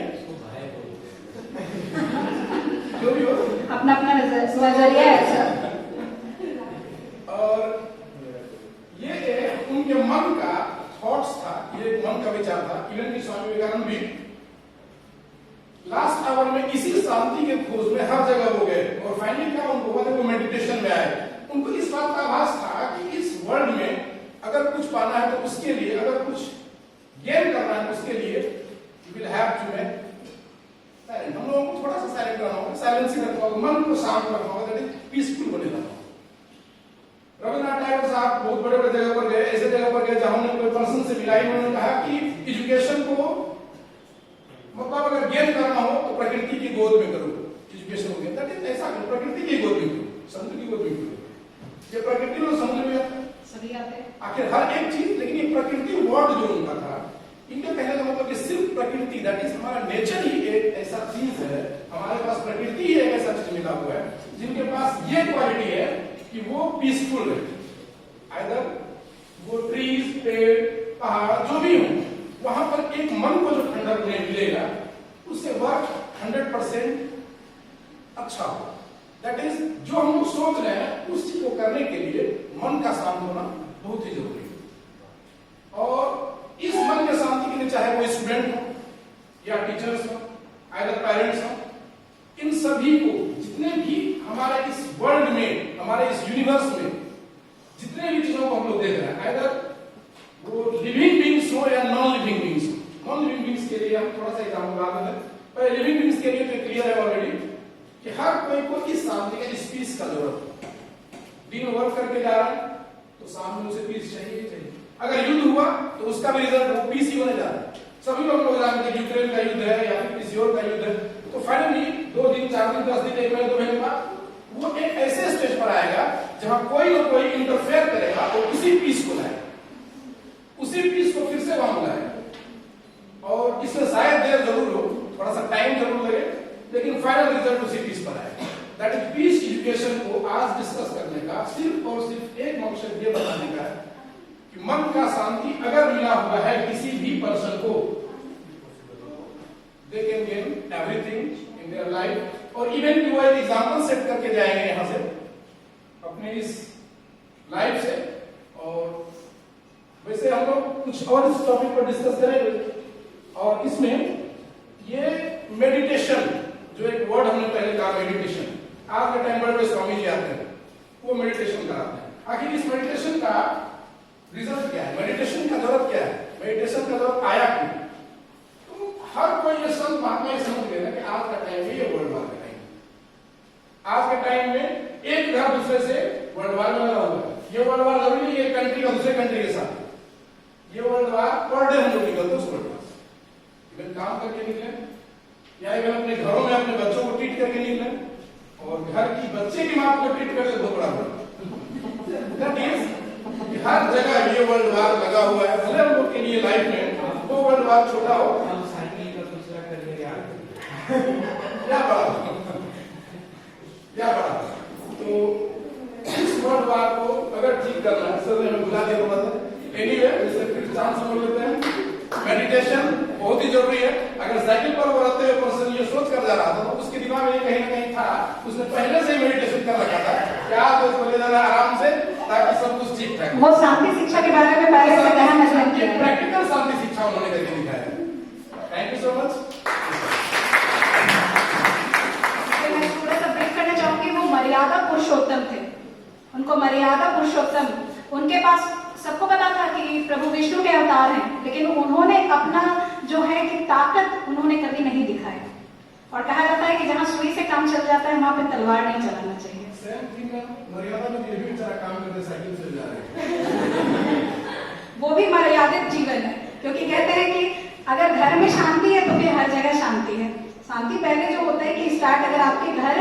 जो भी हो, अपना अपना नजरिया है सर। और ये उनके मन का थॉट्स था, ये मन का विचार था। इवन की स्वामी विवेकानंद भी वातावरण में इसी शांति के खोज में हर जगह वो गए और फाइनली क्या उनको हुआ वो मेडिटेशन में आए। उनको इस बात का आभास था कि इस वर्ल्ड में अगर कुछ पाना है तो उसके लिए, अगर कुछ गेन करना है तो उसके लिए you will have to make silent. हम लोगों को थोड़ा सा साइलेंट रहना होगा, साइलेंस ही रखना होगा, मन को शांत रखना होगा, दैट इज पीसफुल बने रहना होगा। रविन्द्रनाथ टैगोर साहब बहुत बड़े बड़े जगह पर गए, ऐसे जगह पर गए जहां उन्होंने कोई पर्सन से मिला, उन्होंने कहा कि एजुकेशन को मतलब अगर गेन करना हो तो प्रकृति की गोद में करो, एजुकेशन हो गया, दैट इज ऐसा करो, प्रकृति की गोद में करो, समुद्र की गोद में करो। ये प्रकृति में समुद्र में आता है, सभी आते हैं आखिर हर एक चीज, लेकिन ये प्रकृति वर्ड जो उनका था, इनके कहने का मतलब कि सिर्फ प्रकृति, दैट इज हमारा नेचर ही एक ऐसा चीज है, हमारे पास प्रकृति ही एक ऐसा चीज मिला हुआ है जिनके पास ये क्वालिटी है कि वो पीसफुल है। आइदर वो ट्रीज, पेड़, पहाड़ जो भी हो, वहां पर एक मन को जो ठंडक उन्हें मिलेगा उससे वर्क 100% अच्छा हो। दैट इज जो हम लोग सोच रहे हैं उस चीज को करने के लिए मन का शांत होना बहुत ही जरूरी है। और इस मन के शांति के लिए चाहे वो स्टूडेंट हो या टीचर्स हो, आइदर पेरेंट्स हो, इन सभी को जितने भी हमारे इस वर्ल्ड में, हमारे इस यूनिवर्स में जितने भी चीजों को हम लोग देख रहे हैं, आइदर वो लिविंग बीइंग्स हो या नॉन लिविंग बीइंग्स हो। नॉन लिविंग बीइंग्स के लिए हम थोड़ा सा एग्जाम्पल बता दें, पर लिविंग बीइंग्स के लिए तो क्लियर है ऑलरेडी कि हर कोई को इस शांति का, इस पीस का जरूरत है। दिन वर्क करके जा रहा है तो शाम में उसे पीस चाहिए ही चाहिए। अगर युद्ध हुआ तो उसका भी रिजल्ट वो पीस ही होने जा रहा है। सभी लोग जानते हैं यूक्रेन का युद्ध है या फिर किसी और का युद्ध है, तो फाइनली 2 दिन, 4 दिन, 10 दिन, 1 महीने, 2 महीने बाद वो एक ऐसे स्टेज पर आएगा जहां कोई ना कोई इंटरफेयर करेगा और उसी पीस को लाएगा, उसी पीस को फिर से वहां लाएगा। और इसमें शायद देर जरूर हो, थोड़ा सा टाइम जरूर लगे, लेकिन फाइनल रिजल्ट उसी पीस पर आएगा। दैट इज पीस एजुकेशन को आज डिस्कस करने का सिर्फ और सिर्फ एक मकसद ये बताने का है कि मन का शांति अगर मिला हुआ है किसी भी पर्सन को, they can gain everything in their life. और इवन कि वो एक एग्जांपल सेट करके जाएंगे यहां से अपने इस लाइफ से। और वैसे हम लोग कुछ और इस टॉपिक पर डिस्कस करेंगे। और इसमें ये मेडिटेशन, जो एक वर्ड हमने पहले कहा मेडिटेशन, आज के टाइम पर स्वामी जी आते हैं, वो मेडिटेशन कराते हैं। आखिर इस मेडिटेशन का रिजल्ट क्या है, मेडिटेशन का जरूरत क्या है, मेडिटेशन का जरूरत आया क्यों? तो हर कोई ये संत महात्मा ये समझ गए कि आज का टाइम में ये वर्ल्ड वार का टाइम, आज के टाइम में एक घर दूसरे से वर्ल्ड वार में लगा हुआ है। ये वर्ल्ड वार जरूरी नहीं है कंट्री का दूसरे कंट्री के साथ, ये वर्ल्ड वार पर डे हम लोग निकलते उस वर्ल्ड वार से, इवन काम करके निकले या इवन अपने घरों में अपने बच्चों को ट्रीट करके निकले, और घर की बच्चे की मां को ट्रीट करके बहुत बड़ा वर्ल्ड। हर जगह ये वर्ल्ड वार लगा हुआ है, भले हम लोग के लिए लाइफ में वो वर्ल्ड वार छोटा हो या बड़ा, तो इस वर्ल्ड वार को अगर ठीक करना है, सर ने बुला दिया थोड़ा सा, एनीवे फिर चांस हम लेते हैं। मेडिटेशन बहुत ही जरूरी है। अगर साइकिल पर वो रहते हुए पर्सन ये सोच कर जा रहा था तो उसके दिमाग में ये कहीं ना कहीं था, उसने पहले से ही मेडिटेशन कर रखा था, क्या तो उसको ले जाना आराम से ताकि सब कुछ ठीक ठाक। वो शांति शिक्षा के बारे में पहले से कहना मतलब ये प्रैक्टिकल शांति शिक्षा उन्होंने करके दिखाया। Thank you so much. मैं थोड़ा सा ब्रेक करना चाहूंगी। वो मर्यादा पुरुषोत्तम थे, उनको मर्यादा पुरुषोत्तम, उनके पास सबको पता था कि प्रभु विष्णु के अवतार हैं, लेकिन उन्होंने अपना जो है कि ताकत उन्होंने कभी नहीं दिखाया। और कहा जाता है कि जहां सुई से काम चल जाता है वहां पे तलवार नहीं चलाना चाहिए। मर्यादा में ये भी बेचारा काम करते साइकिल से जा रहे हैं। वो भी मर्यादित जीवन है, क्योंकि कहते हैं कि अगर घर में शांति है तो फिर हर जगह शांति है। शांति पहले जो होता है कि स्टार्ट, अगर आपके घर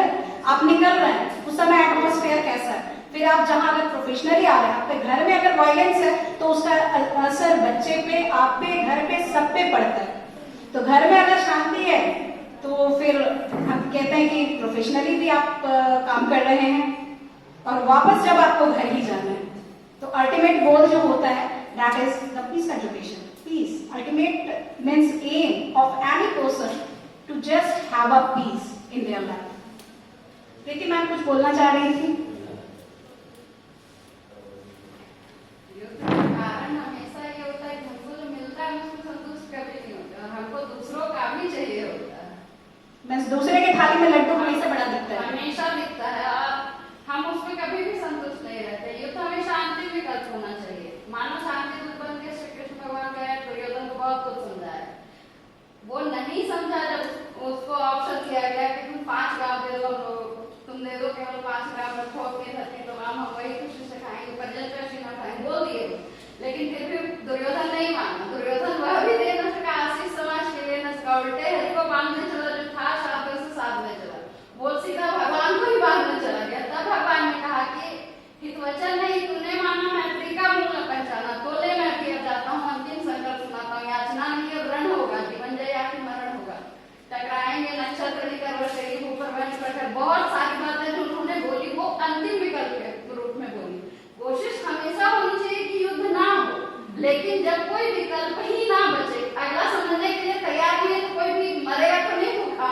आप निकल रहे हैं उस समय एटमॉस्फेयर कैसा है, फिर आप जहां अगर प्रोफेशनली आ रहे हैं, आपके घर में अगर वायलेंस है तो उसका असर बच्चे पे, आप पे, घर पे, सब पे पड़ता है। तो घर में अगर शांति है तो फिर हम कहते हैं कि प्रोफेशनली भी आप काम कर रहे हैं, और वापस जब आपको घर ही जाना है तो अल्टीमेट गोल जो होता है that is the peace education. Peace ultimate means aim of any person to just have a peace in their life. Preeti ma'am कुछ बोलना चाह रही थी। कारण हमेशा ये होता है कि हमको जो मिलता है हम उसको संतुष्ट कभी नहीं होता, हमको दूसरों का भी चाहिए होता है। मीन्स थाली में लड्डू हमेशा बड़ा दिखता है। हमेशा दिखता है और हम उस पर कभी भी संतुष्ट नहीं रहते। युद्ध हमें शांति विकल्प होना चाहिए। मानो शांति दूत बन के श्री कृष्ण भगवान गए, दुर्योधन को बहुत कुछ समझाया, वो नहीं समझा। जब उसको ऑप्शन दिया गया कि तुम 5 गांव दे दो, तुम दे दो केवल 5 गांव में ठोक के धरती तो हम वही खुशी से खाएंगे, पर्जन पे न खाएंगे, बोल दिए। लेकिन फिर भी दुर्योधन नहीं माना। दुर्योधन वह भी दे न सका, आशीष समाज के लिए न सका, उल्टे हरि को बांधने चला, जो था शास्त्र से साथ में चला, वो सीधा भगवान को ही बांधने चला गया। तब भगवान ने कहा कि हितवचन नहीं तूने माना, मैत्री का मूल न पहचाना, तो ले मैं भी अब जाता हूँ, अंतिम संकल्प सुनाता हूँ, याचना नहीं अब रण होगा, जीवन जय या फिर मरण होगा, टकराएंगे नक्षत्र निकर व शरीर ऊपर वंश प्रखर। बहुत सारी बातें जो उन्होंने बोली वो अंतिम विकल्प के रूप में बोली। कोशिश हमेशा होनी चाहिए कि युद्ध ना हो, लेकिन जब कोई विकल्प ही ना बचे, अगला समझने के लिए तैयार नहीं है तो कोई भी मरेगा तो नहीं भूखा।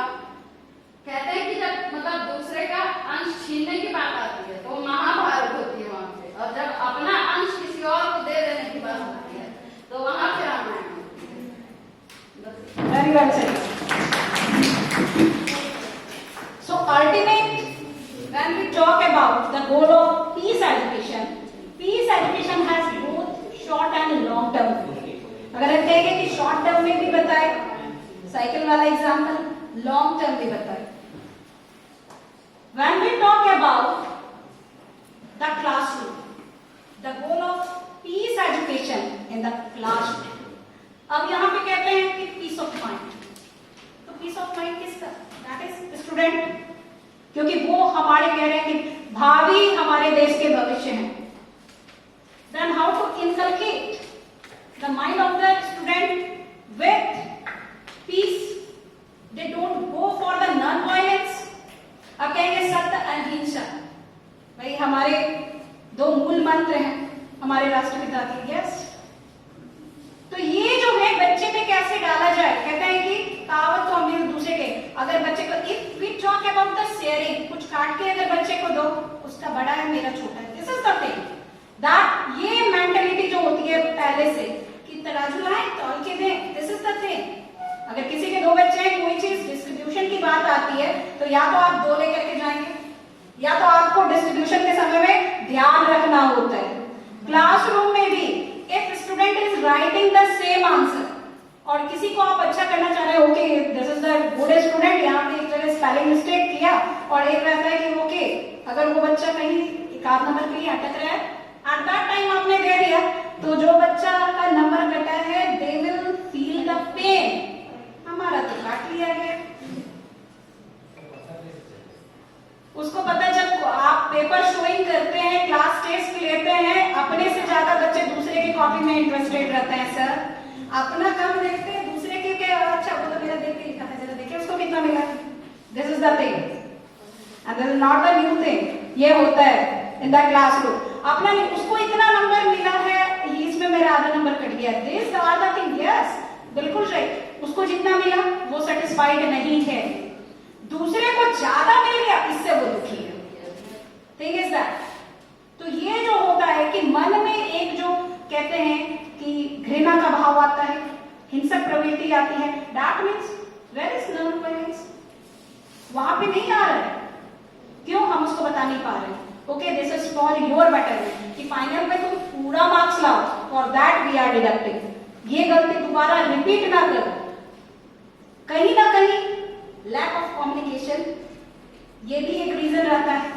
कहते हैं कि जब मतलब दूसरे का अंश छीनने की बात आती है तो महाभारत होती है वहां पे, और जब अपना अंश किसी और को दे देने की बात होती है तो वहां पे रामायण होती है। Very well said. So ultimate, when we talk about the goal of peace education has both short and long term. अगर हम कहेंगे कि शॉर्ट टर्म में भी बताए, साइकिल वाला एग्जाम्पल, लॉन्ग टर्म भी बताए। When we talk about the classroom, the goal of peace education in the classroom. अब यहाँ पे कहते हैं कि पीस ऑफ माइंड, तो पीस ऑफ माइंड किसका? दैट इज स्टूडेंट, क्योंकि वो हमारे कह रहे हैं कि भावी हमारे देश के भविष्य हैं। Then how to inculcate the mind of the student with peace? They don't go for the non violence. अब कहेंगे सत्य अहिंसा, भाई हमारे 2 मूल मंत्र हैं हमारे राष्ट्रपिता के। यस, तो ये जो है बच्चे पे कैसे डाला जाए? कहते हैं कि कहावत तो हम दूसरे के, अगर बच्चे को if we talk about the sharing, कुछ काट के अगर बच्चे को दो, उसका बड़ा है मेरा छोटा है, this is the thing that, ये मेंटालिटी जो होती है पहले से कि तराजू लाए तौल के दें, दिस इज द थिंग। अगर किसी के 2 बच्चे हैं, कोई चीज डिस्ट्रीब्यूशन की बात आती है तो या तो आप 2 लेकर के जाएंगे, या तो आपको डिस्ट्रीब्यूशन के समय में ध्यान रखना होता है। क्लासरूम में भी if student is writing the same answer और किसी को आप अच्छा करना चाह रहे हो, okay this is the good student, यहाँ पे एक जगह स्पेलिंग मिस्टेक किया, और एक रहता है कि ओके अगर वो बच्चा कहीं 1 नंबर के लिए अटक रहा है, एट दैट टाइम आपने दे दिया, तो जो बच्चा का नंबर कटा है they will feel the pain, हमारा तो काट लिया गया। उसको पता जब आप पेपर शोइंग करते हैं, क्लास टेस्ट लेते हैं, अपने से ज्यादा बच्चे दूसरे की कॉपी में इंटरेस्टेड रहते हैं। सर अपना कम देखते हैं, दूसरे के अच्छा वो तो मेरा देख के लिखा था, जरा देखिए उसको कितना मिला। This is the thing and this is not the new thing, ये होता है इन द क्लासरूम। अपना उसको इतना नंबर मिला है, इसमें मेरा आधा नंबर कट गया, this are the thing. Yes बिल्कुल राइट, उसको जितना मिला वो सेटिस्फाइड नहीं है, दूसरे को ज्यादा मिल गया, इससे वो दुखी है। थिंग इज दैट, तो ये जो होता है कि मन में एक जो कहते हैं कि घृणा का भाव आता है, हिंसक प्रवृत्ति आती है, that means where is non violence, वहां पे नहीं आ रहा है। क्यों? हम उसको बता नहीं पा रहे हैं। Okay this is for your betterment, कि फाइनल में तुम पूरा मार्क्स लाओ, for that we are deducting. ये गलती दोबारा रिपीट ना करो। कहीं ना कहीं लैक ऑफ कम्युनिकेशन, ये भी एक रीजन रहता है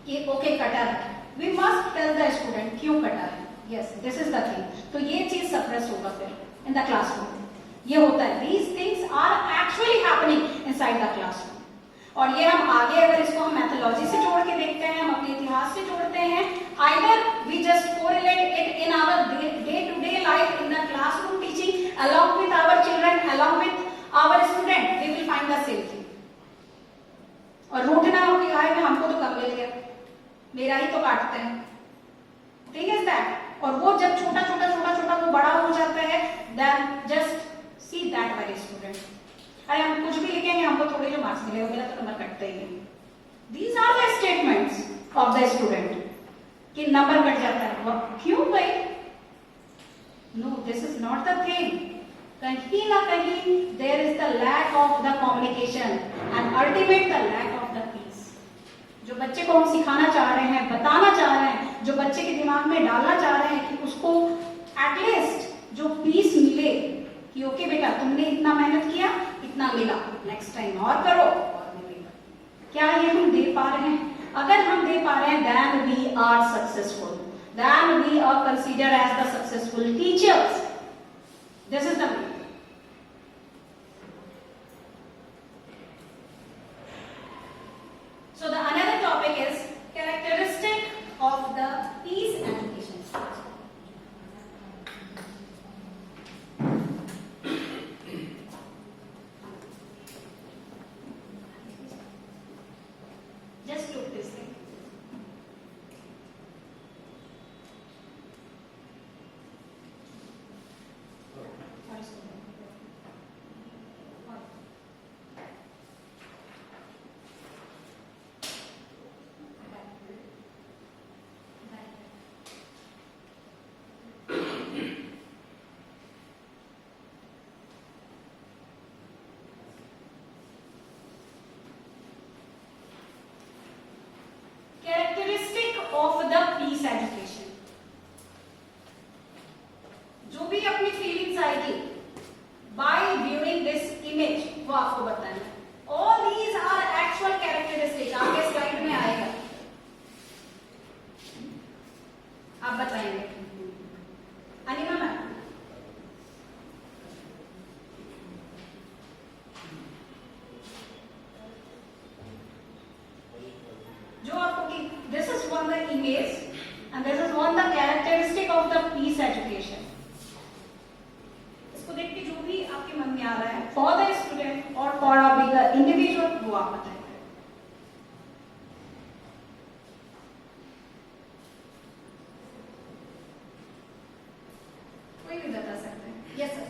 कि ओके कटा है, we must tell the student क्यों कटा है। Yes this is the thing, तो ये चीज सप्रेस होगा फिर इन द क्लासरूम। ये होता है, these things are actually happening inside the classroom. और ये हम आगे अगर इसको हम मैथोलॉजी से जोड़ के देखते हैं, हम अपने इतिहास से जोड़ते हैं, either we just correlate it in our day to day life in the classroom teaching along with our children, along with our student, we will find the same thing. और रूठना हो कि हाय हमको तो कम मिल गया, मेरा ही तो काटते हैं। थिंग इज दैट, और वो जब छोटा छोटा वो बड़ा हो जाता है, then just see that by student, अरे हम कुछ भी लिखेंगे हमको थोड़े जो मार्क्स मिलेगा, मेरा तो नंबर कटता ही है। These are the statements of the student कि नंबर कट जाता है। क्यों भाई? No this is not the thing. कहीं ना कहीं there is the lack of the communication and ultimate the lack of the peace. जो बच्चे को हम सिखाना चाह रहे हैं, बताना चाह रहे हैं, जो बच्चे के दिमाग में डालना चाह रहे हैं कि उसको एटलीस्ट जो पीस मिले कि ओके बेटा तुमने इतना मेहनत किया, इतना मिला, नेक्स्ट टाइम और करो और मिलेगा। क्या ये हम दे पा रहे हैं? अगर हम दे पा रहे हैं, then we are successful. Then we are considered as the successful teachers. This is the way. So the another topic is characteristic of the peace education. Just look this thing. Characteristic of the peace education. जो भी अपनी feelings आएगी by viewing this image वो आपको बताना है. All these are actual characteristics. आपके slide में आएगा, आप बताएंगे. अनिमा मैम, जो आपको कि this is one the image and this is one the characteristic of the peace education. इसको देख के जो भी आपके मन में आ रहा है for the student or for the individual वो आप बताएंगे. कोई भी बता सकते हैं. Yes sir.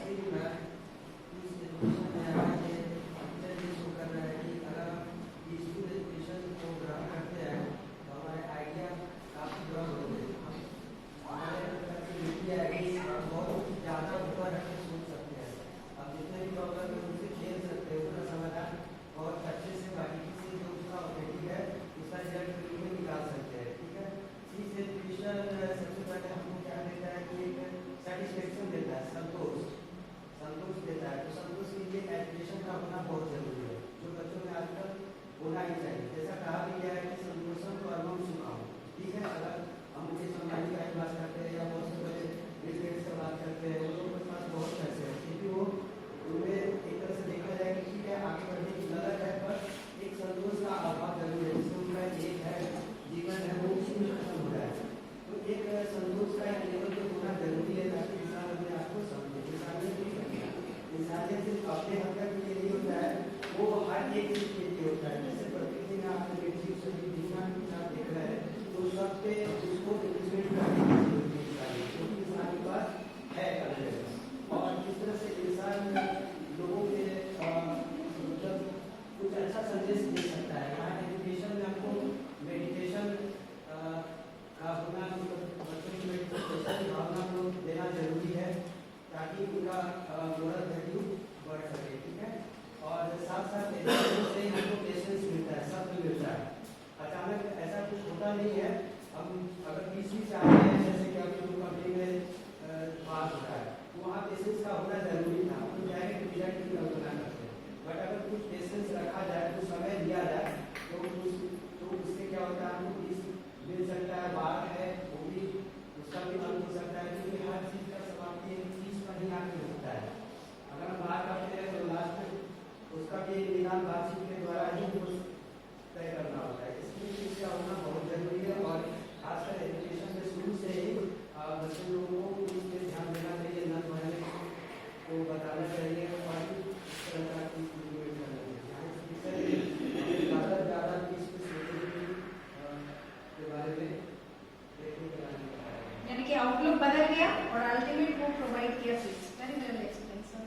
आउटलुक बदल गया और अल्टीमेट वो प्रोवाइड किया fix. Very well explain sir.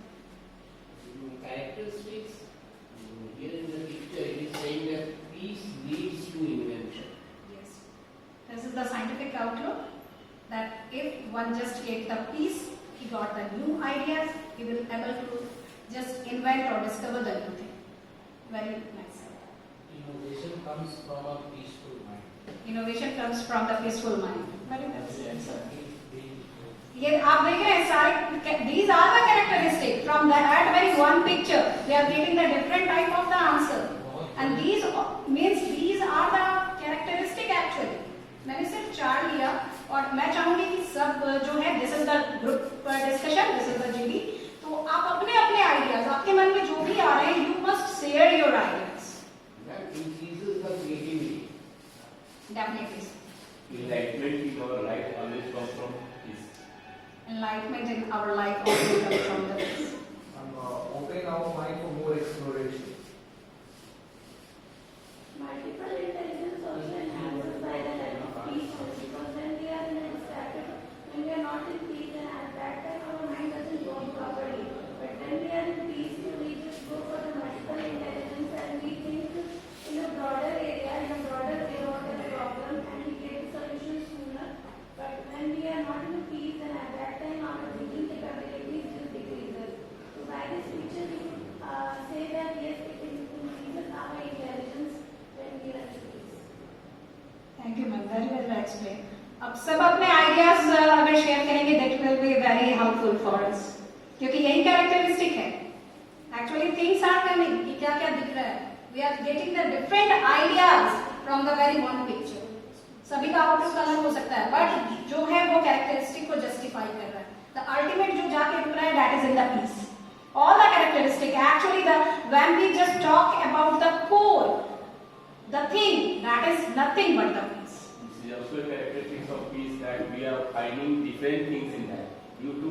Characteristics here in the picture it is saying that peace leads to invention. Yes, this is the scientific outlook that if one just get the peace, he got the new ideas, he will able to just just invent or discover the new thing. Very nice. Innovation comes from a peaceful mind. Innovation comes from the peaceful mind. Very nice. Yes, sir. ये आप देख रहे हैं सारे these are the characteristic from that very one picture they are giving the different type of the answer and these means these are the characteristic actually. मैंने सिर्फ 4 लिया और मैं चाहूंगी कि सब जो है this is the group discussion, this is the GD, तो आप अपने अपने आइडियाज आपके मन में जो भी आ रहे हैं you must share your ideas. That increases the creativity. Definitely. Enlightenment in our life always comes from peace. Enlightenment in our life also comes from the peace. Opening our mind for more exploration. Multiple intelligence also enhances by the type of peace also, because when we are in a distracted, when we are not in peace, then at that time our mind doesn't work properly. But when we are in peace, we just go for the multiple intelligence and we think in a broader area, in a broader way what is the problem, and we get the solution sooner. But when we are not in peace, then at that time our thinking capabilities just decreases. So by this picture, we could say that yes, it increases our intelligence when we are in peace. Thank you, ma'am. Very well explained. अब सब अपने ideas अगर share करेंगे that will be very helpful for us. क्योंकि यही characteristic है. Actually things are coming. कि क्या क्या दिख रहा है. We are getting the different ideas from the very one picture. सभी का आउटलुक अलग हो सकता है, बट जो है वो कैरेक्टरिस्टिक को जस्टिफाई कर रहा है. The ultimate जो जाके रुक रहा है that is in the peace. All the characteristic actually the when we just talk about the core, the thing that is nothing but the peace. This is also a characteristic of peace that we are finding different things in that. Due to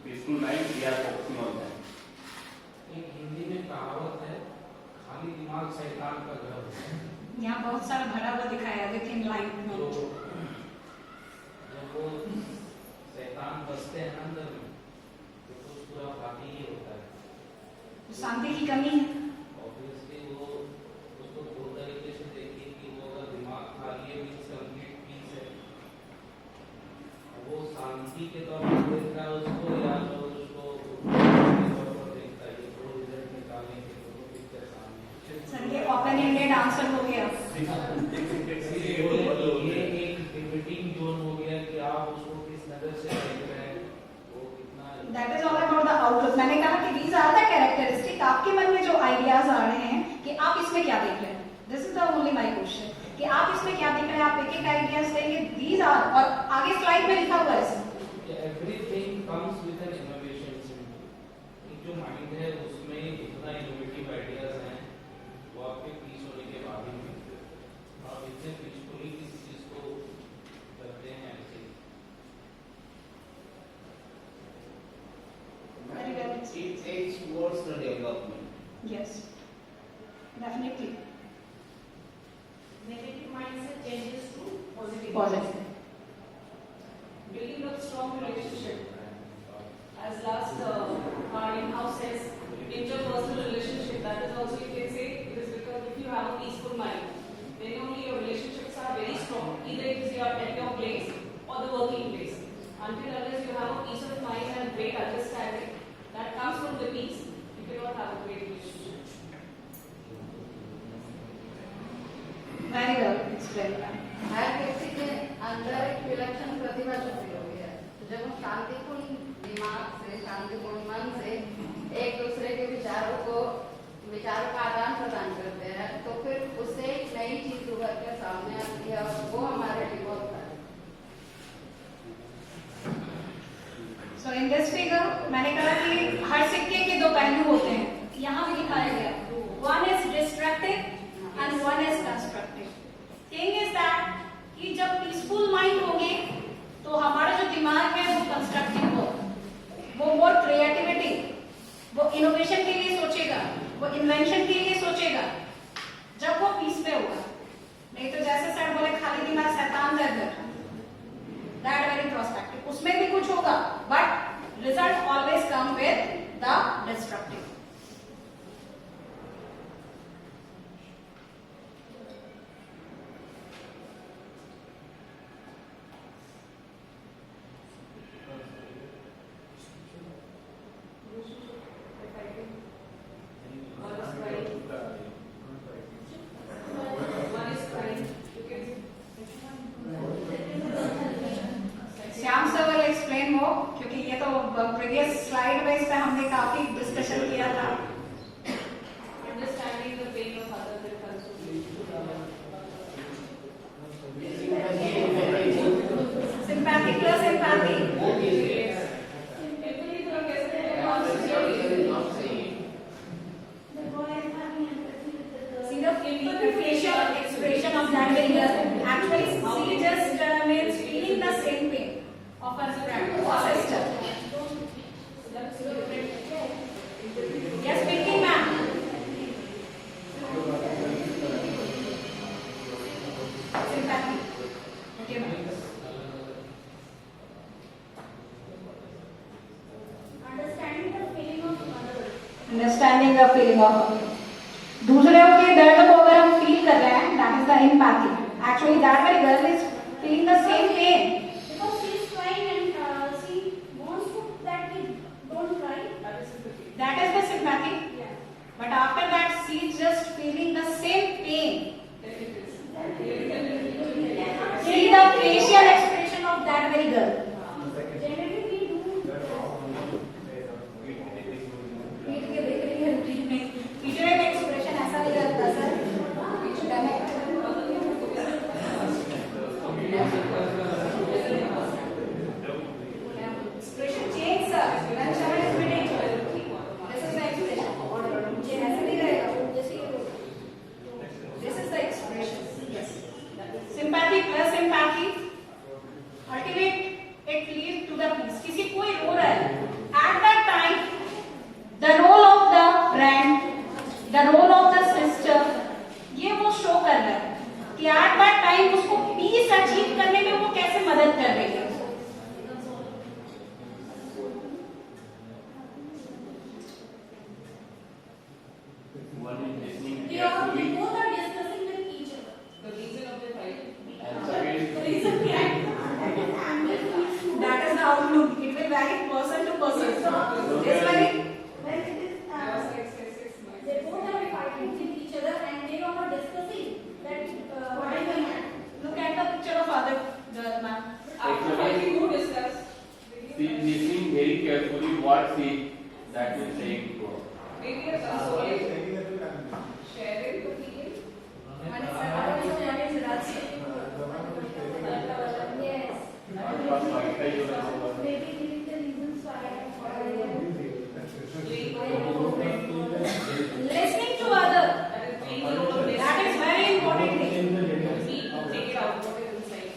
peaceful mind, we are focusing on that. एक हिंदी में कहावत है, खाली दिमाग शैतान का घर होता है। यहाँ बहुत सारा भरा हुआ दिखाया विथ इन लाइन. तो जब वो शैतान बसते हैं अंदर में, तो कुछ पूरा बाकी ही होता है। शांति की कमी है. Obviously वो उसको दो तरीके से देखिए कि वो अगर दिमाग खाली है मीन्स कंप्लीट पीस है, वो शांति के तौर पर देख रहा है उसको या तो उसको के तौर पर देखता है, ये दो रिजल्ट निकालने के दोनों पिक्चर सामने। सर ये ओपन एंडेड आंसर हो गया. ये एक डिबेटिंग जोन हो गया कि आप उसको किस नजर से देख रहे हैं, वो कितना That is all about the outlook. मैंने कहा कि these are the characteristic. आपके मन में जो आइडियाज आ रहे हैं कि आप इसमें क्या देख रहे हैं. This is the only my question. कि आप इसमें क्या देख रहे हैं. आप एक एक आइडियाज देंगे. These are और आगे स्लाइड में लिखा हुआ है. Everything comes with N innovation. एक जो माइंड है उसमें इतना इनोवेटिव आइडियाज हैं वो आपके पीस होने के बाद ही मिलते हैं. आप इतने पीसफुली किसी चीज को करते हैं ऐसे. Very well. It takes towards the development. Yes. Definitely. Negative mindset changes to positive. Positive. Building up strong relationship. As last our in-house says, interpersonal relationship. That is also you can say it is because if you have a peaceful mind, then only your relationships are very strong. Either it is your at your place or the working place. Until unless you have a peace of mind and great understanding that comes from the peace, you cannot have a great relationship. Very well explained. हर व्यक्ति के अंदर एक विलक्षण प्रतिभा छुपी होती है. तो जब हम शांतिपूर्ण दिमाग से, शांतिपूर्ण मन से एक दूसरे के विचारों का आदान प्रदान करते हैं, तो फिर उससे एक नई चीज उभर कर सामने आती है और वो हमारे लिए बहुत है. So in this figure मैंने कहा कि हर सिक्के के दो पहलू होते हैं. यहाँ भी दिखाया गया. One is destructive and one is constructive. Thing is that कि जब पीसफुल माइंड होंगे तो हमारा जो दिमाग है वो कंस्ट्रक्टिव होगा. वो मोर क्रिएटिविटी, वो इनोवेशन के लिए सोचेगा, वो इन्वेंशन के लिए सोचेगा जब वो पीस पे होगा. नहीं तो जैसे सर बोले खाली दिमाग शैतान का घर. That very prospective. उसमें भी कुछ होगा, but result always come with the destructive. that very girl. Actually, she just means feeling the same pain of her friend or sister. Yes, Vicky ma'am. Sympathy. Okay, ma'am. Understanding the feeling of others. Understanding the feeling of दूसरों के दर्द को अगर हम feel कर रहे हैं, that is the empathy. Actually that very girl is feeling the same pain. Because she is crying and she wants to that we don't cry. That is the sympathy. Yeah. But after that, she is just feeling the same pain. See the facial expression of that very girl. Generally we do. Facial expression ऐसा नहीं रहता sir. Expression change sir. When someone is feeling, this is the expression. ऐसा नहीं रहेगा. This is the expression. Yes. Sympathy plus empathy. Ultimate it leads to the peace. किसी कोई रो रहा है. At that time, the role of the friend, the role of the sister, ये वो show कर रहा है कि at that time उसको पीस अचीव करने में वो कैसे मदद कर रही है. One is listening They are carefully, both are discussing with each other. The reason of the fight. and second, The reason behind That is the outlook. It will vary person to person. This very when it is they both are fighting with each other and they are discussing that what is the man. look at the picture of other girl ma'am. After fighting, who discuss? she is listening very carefully what she that is saying to her. Maybe a consolation. Sharing the feeling. Yes. Maybe giving the reasons why. Listening to other. That is being the role of listening. That is very important thing. Take it out what is inside.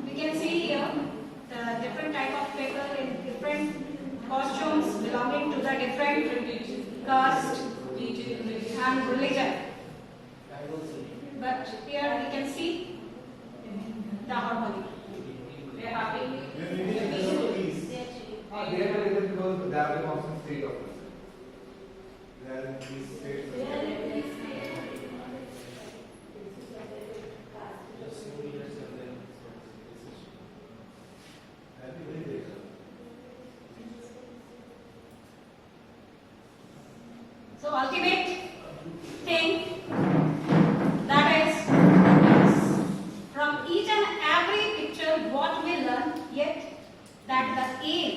We can see here the different type of people in different costumes belonging to the different caste and religion. But here we can see the harmony. They are happy. They are able because they are the constant state of it. They are in this state. So ultimate thing that is from each and every picture what we learn, yet that the aim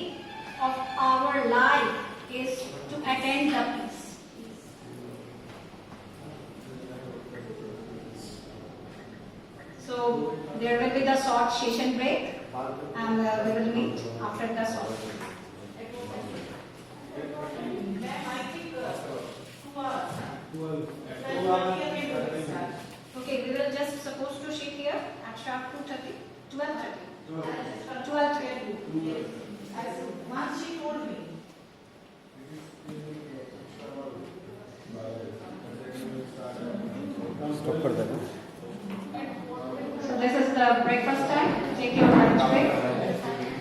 of our life is to attain the peace. So there will be the short session break and we will meet after the short break. Okay, we will just supposed to sit here at sharp 2:30, 12:30. 12:30. As once she told me. So this is the breakfast time. Take your lunch break.